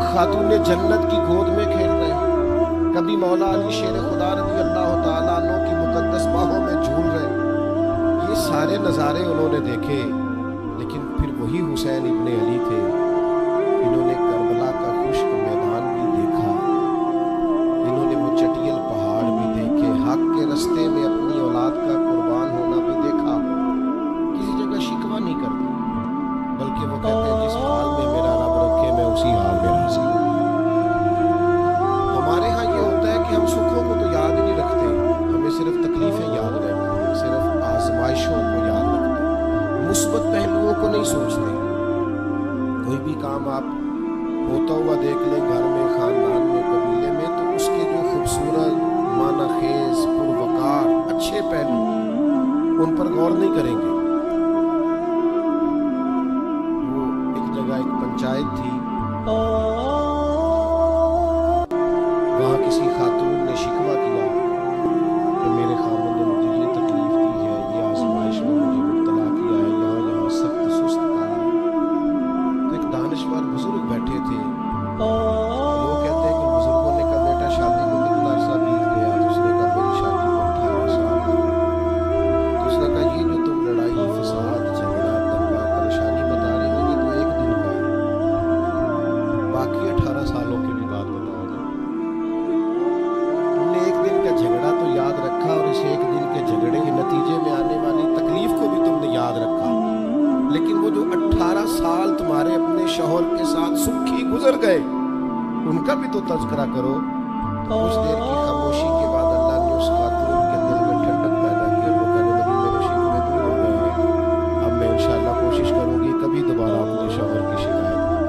Speaker 1: خاتون جنت کی گود میں کھیل رہے ہیں، کبھی مولا علی شیر خدا رضی اللہ تعالیٰ عنہ کی مقدس باہوں میں جھول رہے ہیں۔ یہ سارے نظارے انہوں نے دیکھے، لیکن پھر وہی حسین ابن علی تھے، انہوں نے کربلا کا خشک میدان بھی دیکھا، انہوں نے وہ چٹیل پہاڑ بھی دیکھے، حق کے رستے میں اپنی اولاد کا قربان ہونا بھی دیکھا۔ کسی جگہ شکوہ نہیں کرتے، بلکہ وہ کہتے ہیں جس حال میں میرا رب رکھے میں اسی حال میں راضی ہوں۔ ہمارے ہاں یہ ہوتا ہے کہ ہم سکھوں کو تو یاد نہیں رکھتے، ہمیں صرف تکلیفیں یاد رہتی ہیں، صرف آزمائشوں کو یاد رکھتے ہیں، مثبت پہلوؤں کو نہیں سوچتے۔ کوئی بھی کام آپ ہوتا ہوا دیکھ لیں گھر میں، خاندان میں، قبیلے میں، تو اس کے جو خوبصورت، معنی خیز، پروقار، اچھے پہلو، ان پر غور نہیں کریں گے۔ وہ ایک جگہ ایک پنچایت تھی، وہاں کسی خاتون نے شکوہ کیا کہ میرے خاوند نے مجھے یہ تکلیف دی ہے، یہ آزمائش میں مجھے مبتلا کیا ہے، یہاں سخت سست کہا۔ تو ایک دانشور بزرگ بیٹھے تھے، لوگ کہتے ہیں کہ بزرگوں نے کہا بیٹا شادی کو کتنا عرصہ بیت گیا؟ تو اس نے کہا میری شادی کو 18 سال ہو گئے۔ تو اس نے کہا یہ جو تم لڑائی، فساد، جھگڑا، دنگا، پریشانی بتا رہے ہو، یہ تو ایک دن کا ہے، باقی 18 سالوں کی بھی بات بتاؤ گے۔ تم نے ایک دن کا جھگڑا تو یاد رکھا، اور اس ایک دن کے جھگڑے کے نتیجے میں آنے والی تکلیف کو بھی تم نے یاد رکھا، لیکن وہ جو 18 سال تمہارے اپنے شوہر کے ساتھ سکھی گزر گئے، ان کا بھی تو تذکرہ کرو۔ کچھ دیر کی خاموشی کے بعد اللہ نے اس خاتون کے دل میں ٹھنڈک پیدا کی، اور وہ کہنے لگی میرے شکوے دور ہو گئے ہیں، اب میں انشاءاللہ کوشش کروں گی کبھی دوبارہ اپنے شوہر کی شکایت کروں۔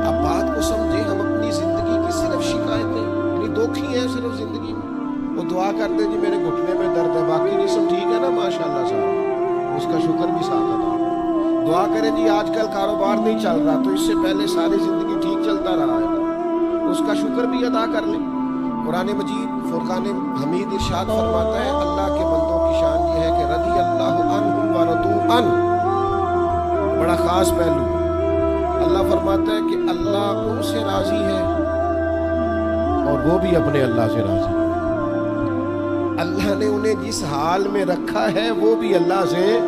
Speaker 1: اب بات کو سمجھیں، ہم اپنی زندگی کی صرف شکایتیں، یعنی دکھی ہیں صرف زندگی میں، وہ دعا کرتے جی میرے گھٹنے میں درد ہے، باقی جسم ٹھیک ہے نا ماشاءاللہ سارا، اس کا شکر بھی ساتھ ادا۔ دعا کریں جی آج کل کاروبار نہیں چل رہا، تو اس سے پہلے ساری زندگی ٹھیک چلتا رہا ہے، اس کا شکر بھی ادا کر لیں۔ قرآن مجید فرقان حمید ارشاد فرماتا ہے اللہ کے بندوں کی شان یہ ہے کہ رضی اللہ عنہم ورضوا عنہ، بڑا خاص پہلو۔ اللہ فرماتا ہے کہ اللہ ان سے راضی ہے اور وہ بھی اپنے اللہ سے راضی ہے۔ اللہ نے انہیں جس حال میں رکھا ہے وہ بھی اللہ سے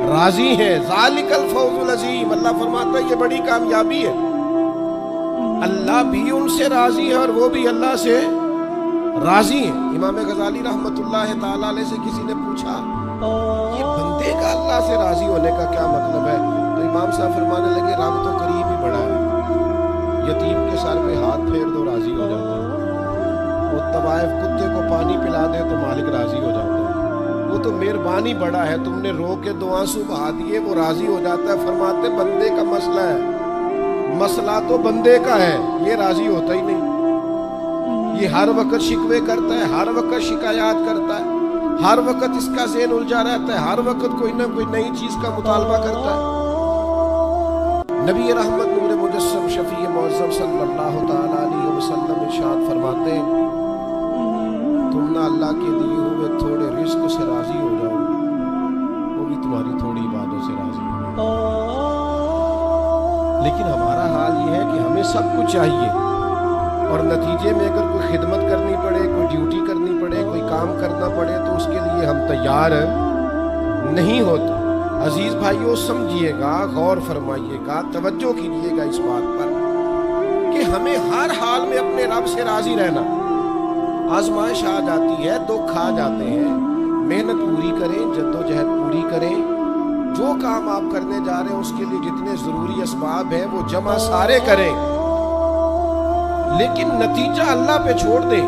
Speaker 1: راضی ہے۔ ذالک الفوز العظیم، اللہ فرماتا ہے یہ بڑی کامیابی ہے، اللہ بھی ان سے راضی ہے اور وہ بھی اللہ سے راضی ہیں۔ امام غزالی رحمت اللہ تعالیٰ علیہ سے کسی نے پوچھا یہ بندے کا اللہ سے راضی ہونے کا کیا مطلب ہے؟ تو امام صاحب فرمانے لگے رب تو کریم ہی بڑا ہے، یتیم کے سر پہ ہاتھ پھیر دو راضی ہو جاتا ہے، وہ طوائف کتے کو پانی پلا دے تو مالک راضی ہو جاتا ہے، وہ تو مہربانی بڑا ہے، تم نے رو کے 2 آنسو بہا دیے وہ راضی ہو جاتا ہے۔ فرماتے بندے کا مسئلہ ہے، مسئلہ تو بندے کا ہے، یہ راضی ہوتا ہی نہیں، یہ ہر وقت شکوے کرتا ہے، ہر وقت شکایات کرتا ہے، ہر وقت اس کا ذہن الجھا رہتا ہے، ہر وقت کوئی نہ کوئی نئی چیز کا مطالبہ کرتا ہے۔ نبی رحمت نور مجسم شفیع معظم صلی اللہ تعالی علیہ وسلم ارشاد فرماتے ہیں تم نہ اللہ کے دیے ہوئے تھوڑے رزق سے راضی ہو جاؤ، وہ بھی تمہاری تھوڑی عبادت سے راضی ہو۔ لیکن ہمارا حال یہ ہے کہ ہمیں سب کچھ چاہیے، اور نتیجے میں اگر کوئی خدمت کرنی پڑے، کوئی ڈیوٹی کرنی پڑے، کوئی کام کرنا پڑے تو اس کے لیے ہم تیار نہیں ہوتے۔ عزیز بھائیو سمجھیے گا، غور فرمائیے گا، توجہ کیجیے گا اس بات پر کہ ہمیں ہر حال میں اپنے رب سے راضی رہنا۔ آزمائش آ جاتی ہے، دکھ آ جاتے ہیں، محنت پوری کریں، جدوجہد پوری کریں، جو کام آپ کرنے جا رہے ہیں اس کے لیے جتنے ضروری اسباب ہیں وہ جمع سارے کریں، لیکن نتیجہ اللہ پہ چھوڑ دیں،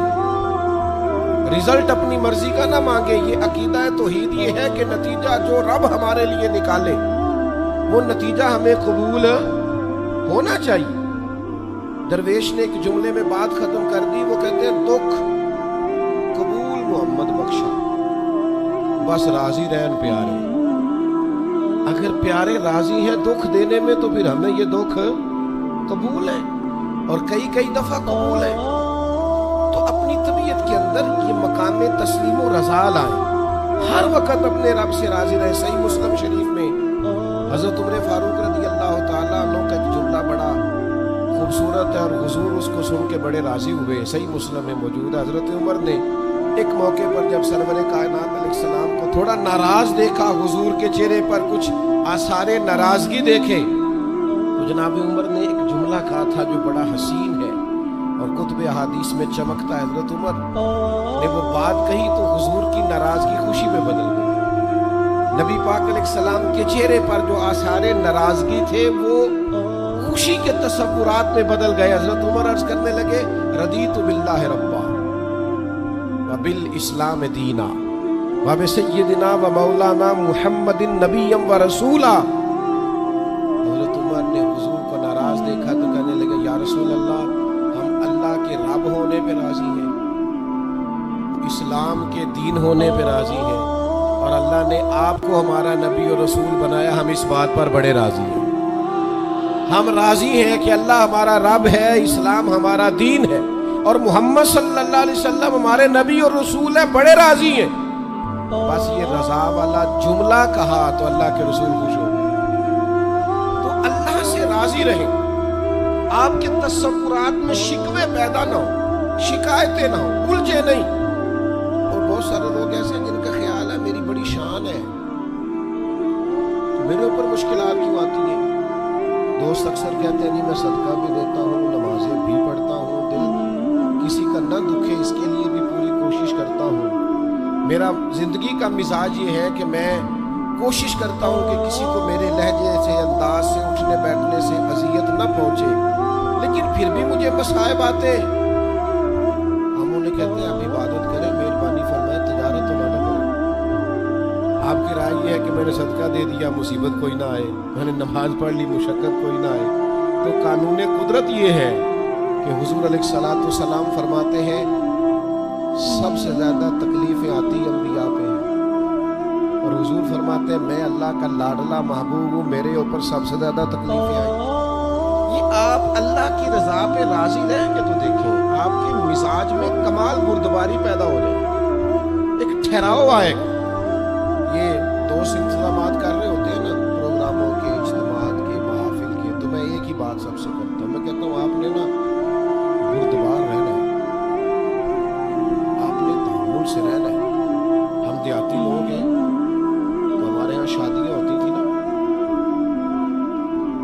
Speaker 1: رزلٹ اپنی مرضی کا نہ مانگے۔ یہ عقیدہ توحید یہ ہے کہ نتیجہ جو رب ہمارے لیے نکالے وہ نتیجہ ہمیں قبول ہونا چاہیے۔ درویش نے ایک جملے میں بات ختم کر دی، وہ کہتے ہیں دکھ قبول محمد بخشا، بس راضی رہن پیارے۔ اگر پیارے راضی ہیں دکھ دینے میں تو پھر ہمیں یہ دکھ قبول ہے، اور کئی دفعہ قبول ہے۔ تو اپنی طبیعت کے اندر یہ مقام تسلیم و رضا لائیں، ہر وقت اپنے رب سے راضی رہے۔ صحیح مسلم شریف میں حضرت عمر فاروق رضی اللہ تعالیٰ عنہ کا ایک جملہ بڑا خوبصورت ہے، اور حضور اس کو سن کے بڑے راضی ہوئے۔ صحیح مسلم میں موجود ہے، حضرت عمر نے ایک موقع پر جب سرور کائنات علیہ السلام کو تھوڑا ناراض دیکھا، حضور کے چہرے پر کچھ آثار ناراضگی دیکھے، تو جناب عمر نے ایک جملہ کہا تھا جو بڑا حسین ہے اور کتب احادیث میں چمکتا ہے۔ حضرت عمر نے وہ بات کہی تو حضور کی ناراضگی خوشی میں بدل گئی۔ نبی پاک علیہ السلام کے چہرے پر جو آثار ناراضگی تھے وہ خوشی کے تصورات میں بدل گئے۔ حضرت عمر عرض کرنے لگے رضیت باللہ ربا وبالاسلام دینا وبسیدنا ومولانا محمد نبی و رسولا۔ حضرت عمر نے حضور کو ناراض دیکھا تو کہنے لگے یا رسول اللہ، ہم اللہ کے رب ہونے پہ راضی ہیں، اسلام کے دین ہونے پہ راضی ہیں، اور اللہ نے آپ کو ہمارا نبی اور رسول بنایا، ہم اس بات پر بڑے راضی ہیں۔ ہم راضی ہیں کہ اللہ ہمارا رب ہے، اسلام ہمارا دین ہے، اور محمد صلی اللہ علیہ وسلم ہمارے نبی اور رسول ہے، بڑے راضی ہیں۔ بس یہ رضا والا جملہ کہا تو اللہ کے رسول خوش ہو گئے۔ تو اللہ سے راضی رہیں، آپ کے تصورات میں شکوے پیدا نہ ہو، شکایتیں نہ ہو، الجھے نہیں۔ اور بہت سارے لوگ ایسے ہیں جن کا خیال ہے میری بڑی شان ہے تو میرے اوپر مشکلات کیوں آتی ہیں۔ دوست اکثر کہتے ہیں نہیں میں صدقہ بھی دیتا ہوں، نمازیں بھی پڑھتا ہوں، دل کسی کا نہ دکھے اس کے لیے بھی پوری کوشش کرتا ہوں۔ میرا زندگی کا مزاج یہ ہے کہ میں کوشش کرتا ہوں کہ کسی کو میرے لہجے سے، انداز سے، اٹھنے بیٹھنے سے اذیت نہ پہنچے، لیکن پھر بھی مجھے مصائب آتے ہیں۔ ہم انہیں کہتے ہیں آپ عبادت کریں، مہربانی فرمائیں، تجارت تو نہ کریں۔ آپ کی رائے یہ ہے کہ میں نے صدقہ دے دیا مصیبت کوئی نہ آئے، میں نے نماز پڑھ لی مشقت کوئی نہ آئے۔ تو قانون قدرت یہ ہے کہ حضور علیہ الصلوۃ والسلام فرماتے ہیں سب سے زیادہ تکلیفیں آتی انبیاء پہ ہیں، اور حضور فرماتے ہیں میں اللہ کا لاڈلا محبوب ہوں، میرے اوپر سب سے زیادہ تکلیفیں آئیں۔ یہ آپ اللہ کی رضا پہ راضی رہیں گے تو دیکھیں آپ کے مزاج میں کمال بردباری پیدا ہو جائے گی، ایک ٹھہراؤ آئے گا۔ یہ دوست انتظامات کر رہے ہوتے ہیں نا، پروگراموں کے، اجتماعات کے، محافل کے، تو میں ایک ہی بات سب سے کرتا ہوں، میں کہتا ہوں آپ نے نا بردبار رہنا ہے، آپ نے تعامل سے رہنا ہے۔ ہم دیہاتی لوگ ہیں تو ہمارے ہاں شادیاں ہوتی تھی نا،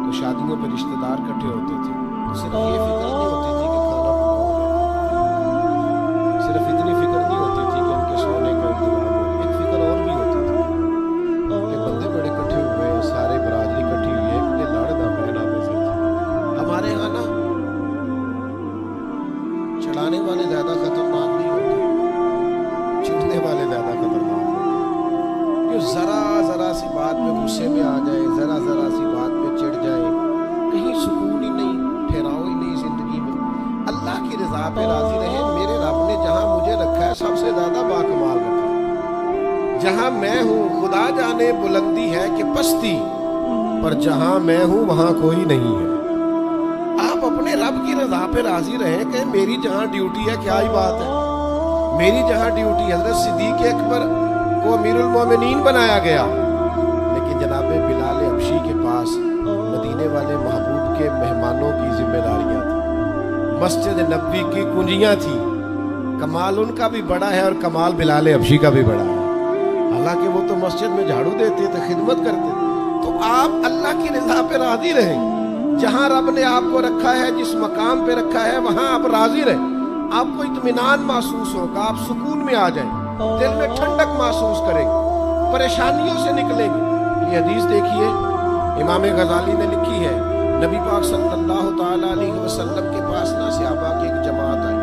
Speaker 1: تو شادیوں پہ رشتہ دار اکٹھے ہوتے تھے، تو صرف یہ فکر نہیں ہوتی تھی کہ کھانا پکانا ہے، صرف اتنی فکر نہیں ہوتی تھی کہ ان کے سونے کا انتظام ہو، ایک فکر اور بھی ہوتی تھی کہ بندے بڑے اکٹھے ہوئے ہیں، سارے برادری اکٹھی ہوئی ہے، کہ لڑ نہ بہنا بسے تھے۔ ہمارے ہاں نا چڑھانے والے زیادہ خطرناک نہیں ہوتے، چڑھنے والے زیادہ خطرناک ہوتے، جو ذرا سی بات میں غصے میں آ جائے، ذرا سی بات میں چڑھ جائے، کہیں سکون ہی نہیں، ٹھہراؤ ہی نہیں زندگی میں۔ اللہ کی رضا پہ راضی رہے۔ میرے رب نے جہاں مجھے رکھا ہے سب سے زیادہ باکمال رکھا ہے۔ جہاں میں ہوں خدا جانے بلندی ہے کہ پستی، پر جہاں میں ہوں وہاں کوئی نہیں ہے۔ آپ اپنے رب کی رضا پہ راضی رہیں کہ میری جہاں ڈیوٹی ہے، کیا ہی بات ہے، میری جہاں ڈیوٹی۔ حضرت صدیق اکبر کو امیر المومنین بنایا گیا، لیکن جناب بلال حبشی کے پاس مدینے والے محبوب کے مہمانوں کی ذمہ داریاں تھیں، مسجد نبوی کی کنجیاں تھیں۔ کمال ان کا بھی بڑا ہے اور کمال بلال حبشی کا بھی بڑا ہے، حالانکہ وہ تو مسجد میں جھاڑو دیتے تھے، خدمت کرتے تھے۔ تو آپ اللہ کی رضا پہ راضی رہیں، جہاں رب نے آپ کو رکھا ہے، جس مقام پہ رکھا ہے وہاں آپ راضی رہیں۔ آپ کو اطمینان محسوس ہوگا، آپ سکون میں آ جائیں، دل میں ٹھنڈک محسوس کریں گے، پریشانیوں سے نکلیں گے۔ یہ حدیث دیکھیے امام غزالی نے لکھی ہے، نبی پاک صلی اللہ تعالیٰ علیہ وسلم کے پاس نا صحابہ کی ایک جماعت آئی،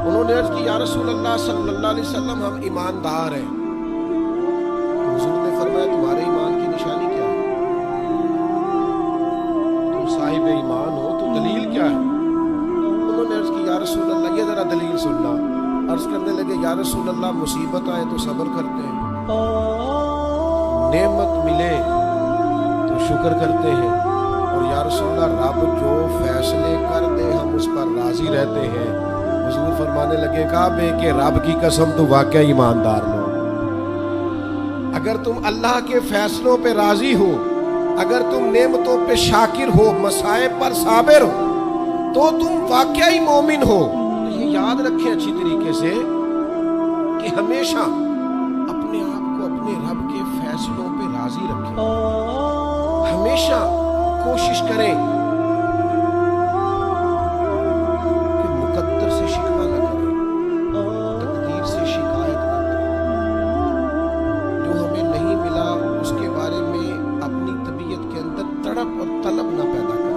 Speaker 1: انہوں نے عرض کی یا رسول اللہ صلی اللہ علیہ وسلم ہم ایماندار ہیں۔ تو حضور نے فرمایا تمہارے ایمان کی نشانی کیا ہے؟ رسول اللہ یہ ذرا دلیل سننا. عرض کرنے لگے یا رسول اللہ مصیبت آئے تو صبر کرتے ہیں, نعمت ملے تو شکر کرتے ہیں, اور یا رسول اللہ رب جو فیصلے کر دے ہم اس پر راضی رہتے ہیں. حضور فرمانے لگے کعبے کہ رب کی قسم تو واقعی ایماندار لو. اگر تم اللہ کے فیصلوں پہ راضی ہو, اگر تم نعمتوں پہ شاکر ہو, مصائب پر صابر ہو, تو تم واقعی مومن ہو. یہ یاد رکھیں اچھی طریقے سے کہ ہمیشہ اپنے آپ کو اپنے رب کے فیصلوں پہ راضی رکھیں. ہمیشہ کوشش کریں کہ مقدر سے شکوہ نہ کریں, تقدیر سے شکایت نہ کریں. جو ہمیں نہیں ملا اس کے بارے میں اپنی طبیعت کے اندر تڑپ اور طلب نہ پیدا کریں.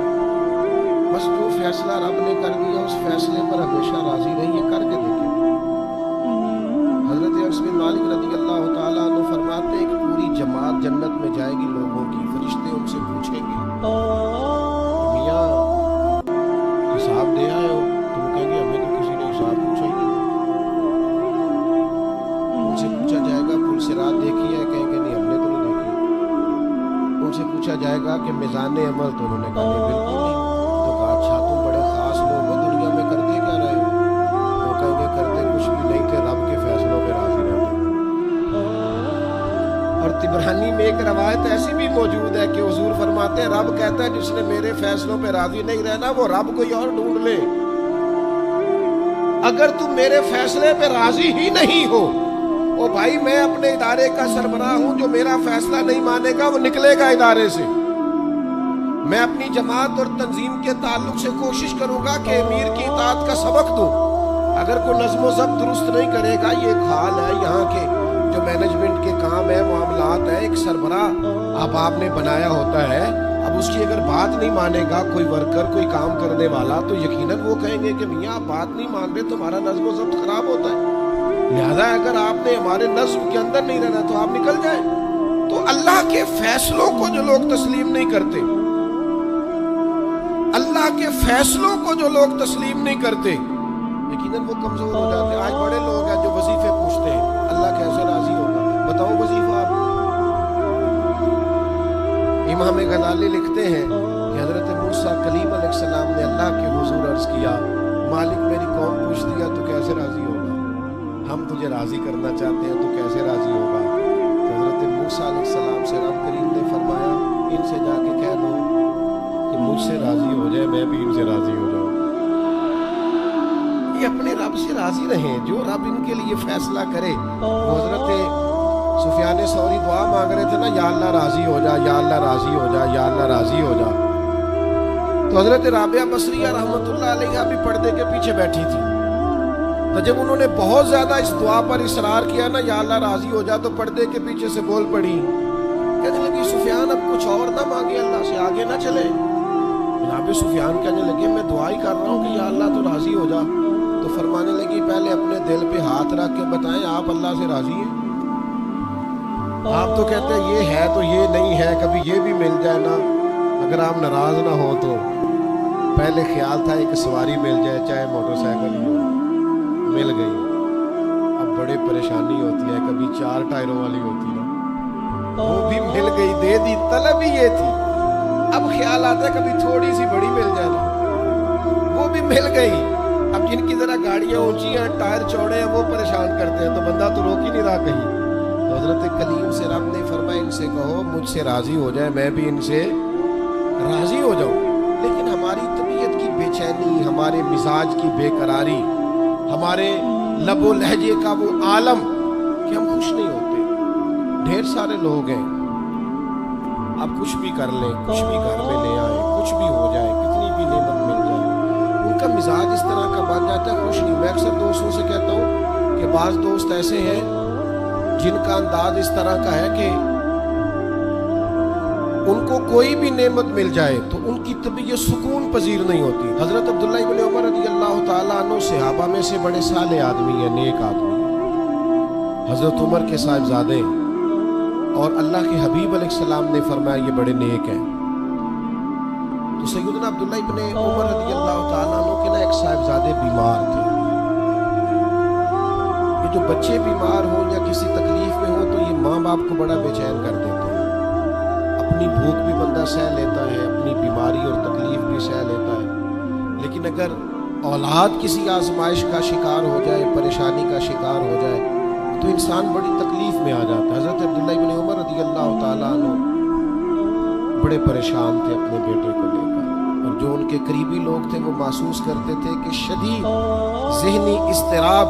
Speaker 1: بس جو فیصلہ رب نے کر دیا اس فیصلے پر ہمیشہ راضی رہیے, کر کے دیکھیں. حضرت انس بن مالک رضی اللہ تعالیٰ عنہ فرماتے ہیں کہ پوری جماعت جنت میں جائے گی لوگوں کی. فرشتے ان سے پوچھیں گے میاں حساب دے آئے ہو؟ تم کہیں گے ہمیں تو کسی نے حساب پوچھا ہی نہیں. ان سے پوچھا جائے گا پل صراط دیکھی ہے؟ کہیں گے نہیں ہم نے تو نہیں دیکھی. ان سے پوچھا جائے گا کہ میزان عمل؟ تو انہوں نے کہا نہیں بالکل نہیں. تو کہا اچھا تم بڑے خاص لوگ ہو, دنیا میں کرتے کیا رہے ہو؟ تو کہیں گے کرتے کچھ بھی نہیں تھے, رب کے فیصلوں پہ راضی رہتے. اور طبرانی میں ایک روایت ایسی بھی موجود ہے کہ حضور فرماتے ہیں رب کہتا ہے جس نے میرے فیصلوں پہ راضی نہیں رہنا وہ رب کوئی اور ڈھونڈ لے. اگر تم میرے فیصلے پہ راضی ہی نہیں ہو, او بھائی میں اپنے ادارے کا سربراہ ہوں, جو میرا فیصلہ نہیں مانے گا وہ نکلے گا ادارے سے. میں اپنی جماعت اور تنظیم کے تعلق سے کوشش کروں گا کہ امیر کی اطاعت کا سبق دوں. اگر کوئی نظم و ضبط درست نہیں کرے گا, یہ ایک حال ہے یہاں کے جو مینجمنٹ کے کام ہے, معاملات ہے, ایک سربراہ اب آپ نے بنایا ہوتا ہے, اب اس کی اگر بات نہیں مانے گا کوئی ورکر, کوئی کام کرنے والا, تو یقیناً وہ کہیں گے کہ میاں آپ بات نہیں مان رہے تو ہمارا نظم و ضبط خراب ہوتا ہے. لہذا اگر آپ نے ہمارے نظم کے اندر نہیں رہنا تو آپ نکل جائیں. تو اللہ کے فیصلوں کو جو لوگ تسلیم نہیں کرتے, اللہ کے فیصلوں کو جو لوگ تسلیم نہیں کرتے, یقیناً وہ کمزور ہو جاتے ہیں. آج بڑے لوگ ہیں جو وظیفے پوچھتے ہیں اللہ کیسے راضی ہوگا, بتاؤ وظیفہ آپ. امام غزالی لکھتے ہیں کہ حضرت موسیٰ کلیم علیہ السلام نے اللہ کے حضور عرض کیا مالک میری قوم پوچھتی ہے تو کیسے راضی ہوگا, ہم تجھے راضی کرنا چاہتے ہیں تو کیسے راضی ہوگا. تو حضرت موسیٰ علیہ السلام سے رب کریم نے فرمایا ان سے جا کے کہہ دو کہ مجھ سے راضی ہو جائے میں بھی ان سے راضی ہو جاؤں. یہ اپنے رب سے راضی رہیں, جو رب ان کے لیے فیصلہ کرے. حضرت سفیان ثوری دعا مانگ رہے تھے نا, یا اللہ راضی ہو جا, یا اللہ راضی ہو جا, یا اللہ راضی ہو جا. تو حضرت رابعہ بصریہ رحمۃ اللہ علیہ بھی پردے کے پیچھے بیٹھی تھی. تو جب انہوں نے بہت زیادہ اس دعا پر اصرار کیا نا, یا اللہ راضی ہو جا, تو پردے کے پیچھے سے بول پڑی, کہنے لگی سفیان اب کچھ اور نہ مانگے, اللہ سے آگے نہ چلے. جناب سفیان کہنے لگے میں دعا ہی کر رہا ہوں کہ یا اللہ تو راضی ہو جا. تو فرمانے لگی پہلے اپنے دل پہ ہاتھ رکھ کے بتائیں آپ اللہ سے راضی ہیں؟ آپ تو کہتے ہیں یہ ہے تو یہ نہیں ہے, کبھی یہ بھی مل جائے نا, اگر آپ ناراض نہ ہو تو. پہلے خیال تھا ایک سواری مل جائے چاہے موٹر سائیکل ہی ہو, مل گئی. اب بڑی پریشانی ہوتی ہے, کبھی 4 ٹائروں والی ہوتی نا, وہ بھی مل گئی, دے دی, طلب ہی یہ تھی. اب خیال آتا ہے کبھی تھوڑی سی بڑی مل جائے نا, وہ بھی مل گئی. اب جن کی ذرا گاڑیاں اونچی ہیں, ٹائر چوڑے ہیں, وہ پریشان کرتے ہیں, تو بندہ تو روک ہی نہیں رہا کہیں. تو حضرت کلیم سے رب نے فرمایا ان سے کہو مجھ سے راضی ہو جائے میں بھی ان سے راضی ہو جاؤں. لیکن ہماری طبیعت کی بے چینی, ہمارے مزاج کی بے قراری, ہمارے لب و لہجے کا وہ عالم کہ ہم خوش نہیں ہوتے. ڈھیر سارے لوگ ہیں, آپ کچھ بھی کر لیں, کچھ بھی گھر میں لے آئیں, کچھ بھی ہو جائے, کتنی بھی نعمت مل جائے, ان کا مزاج اس طرح کا بن جاتا ہے, خوش نہیں. میں اکثر دوستوں سے کہتا ہوں کہ بعض دوست ایسے ہیں جن کا انداز اس طرح کا ہے کہ ان کو کوئی بھی نعمت مل جائے تو ان کی طبیعت سکون پذیر نہیں ہوتی. حضرت عبداللہ ابن عمر رضی اللہ تعالیٰ عنہ صحابہ میں سے بڑے صالح آدمی ہیں, نیک آدمی ہیں, حضرت عمر کے صاحبزادے, اور اللہ کے حبیب علیہ السلام نے فرمایا یہ بڑے نیک ہیں. تو سیدنا عبداللہ ابن عمر رضی اللہ تعالیٰ عنہ کے نا ایک صاحبزادے بیمار تھے. یہ جو بچے بیمار ہوں یا کسی تکلیف میں ہوں تو یہ ماں باپ کو بڑا بے چین کر دیتے ہیں. اپنی بھوک بھی بندہ سہ لیتا ہے, اپنی بیماری اور تکلیف بھی سہ لیتا ہے, لیکن اگر اولاد کسی آزمائش کا شکار ہو جائے, پریشانی کا شکار ہو جائے تو انسان بڑی تکلیف میں آ جاتا ہے. حضرت عبداللہ ابن عمر رضی اللہ تعالیٰ عنہ بڑے پریشان تھے اپنے بیٹے کو لے کر, اور جو ان کے قریبی لوگ تھے وہ محسوس کرتے تھے کہ شدید ذہنی اضطراب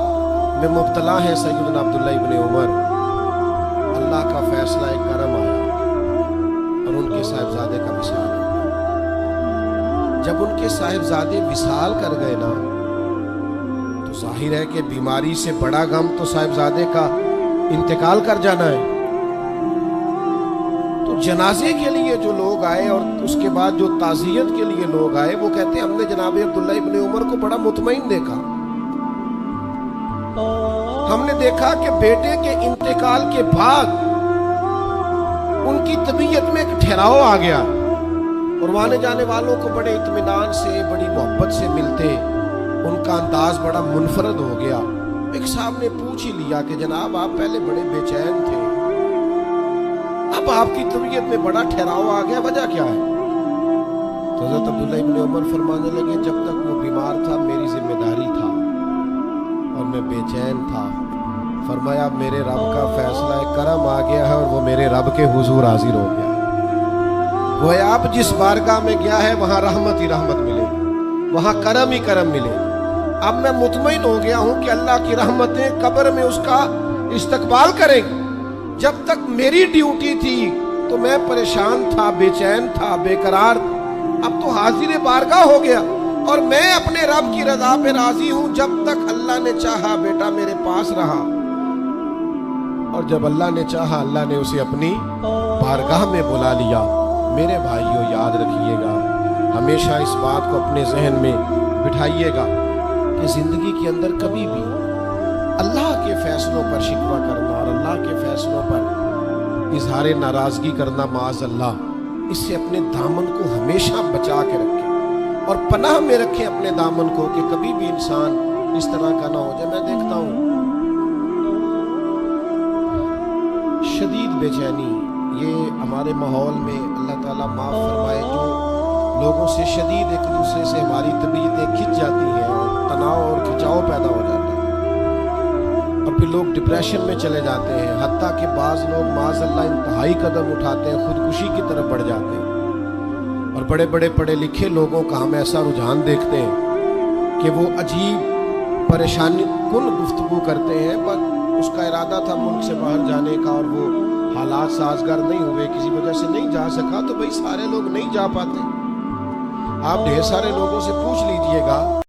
Speaker 1: میں مبتلا ہے سیدنا عبداللہ ابن عمر. اللہ کا فیصلہ کرم آیا اور ان کے صاحبزادے کا وصال ہو گیا. جب ان کے صاحبزادے وصال کر گئے نا تو ظاہر ہے کہ بیماری سے بڑا غم تو صاحبزادے کا انتقال کر جانا ہے. تو جنازے کے لیے جو لوگ آئے اور اس کے بعد جو تعزیت کے لیے لوگ آئے وہ کہتے ہیں ہم نے جناب عبداللہ ابن عمر کو بڑا مطمئن دیکھا. ہم نے دیکھا کہ بیٹے کے انتقال کے بعد ان کی طبیعت میں ایک ٹھہراؤ آ گیا اور آنے جانے والوں کو بڑے اطمینان سے, بڑی محبت سے ملتے. ان کا انداز بڑا منفرد ہو گیا. ایک صاحب نے پوچھ ہی لیا کہ جناب آپ پہلے بڑے بے چین تھے, اب آپ کی طبیعت میں بڑا ٹھہراؤ آ گیا, وجہ کیا ہے؟ تو حضرت عبداللہ ابن عمر فرمانے لگے جب تک وہ بیمار تھا میری ذمہ داری تھا اور میں بے چین تھا. فرمایا میرے رب کا فیصلہ کرم آ گیا ہے اور وہ میرے رب کے حضور حاضر ہو گیا. گویا آپ جس بارگاہ میں گیا ہے وہاں رحمت ہی رحمت ملے, وہاں کرم ہی کرم ملے. اب میں مطمئن ہو گیا ہوں کہ اللہ کی رحمتیں قبر میں اس کا استقبال کریں گی. جب تک میری ڈیوٹی تھی تو میں پریشان تھا, بے چین تھا, بے قرار. اب تو حاضر بارگاہ ہو گیا اور میں اپنے رب کی رضا پہ راضی ہوں. جب تک اللہ نے چاہا بیٹا میرے پاس رہا, اور جب اللہ نے چاہا اللہ نے اسے اپنی بارگاہ میں بلا لیا. میرے بھائیوں یاد رکھیے گا, ہمیشہ اس بات کو اپنے ذہن میں بٹھائیے گا کہ زندگی کے اندر کبھی بھی اللہ کے فیصلوں پر شکوہ کرنا اور اللہ کے فیصلوں پر اظہار ناراضگی کرنا معاذ اللہ, اس سے اپنے دامن کو ہمیشہ بچا کے رکھیں اور پناہ میں رکھیں اپنے دامن کو کہ کبھی بھی انسان اس طرح کا نہ ہو جائے. میں دیکھتا ہوں شدید بے چینی یہ ہمارے ماحول میں, اللہ تعالیٰ معاف فرمائے, جو لوگوں سے شدید ایک دوسرے سے ہماری طبیعتیں کھنچ جاتی ہیں اور تناؤ اور کھچاؤ پیدا ہو جاتا ہے اور پھر لوگ ڈپریشن میں چلے جاتے ہیں. حتیٰ کہ بعض لوگ معاذ اللہ انتہائی قدم اٹھاتے ہیں, خودکشی کی طرف بڑھ جاتے ہیں. اور بڑے بڑے پڑھے لکھے لوگوں کا ہم ایسا رجحان دیکھتے ہیں کہ وہ عجیب پریشانی کن گفتگو کرتے ہیں, بس اس کا ارادہ تھا ملک سے باہر جانے کا اور وہ حالات سازگار نہیں ہوئے, کسی وجہ سے نہیں جا سکا. تو بھئی سارے لوگ نہیں جا پاتے. آپ ڈھیر سارے لوگوں سے پوچھ لیجئے گا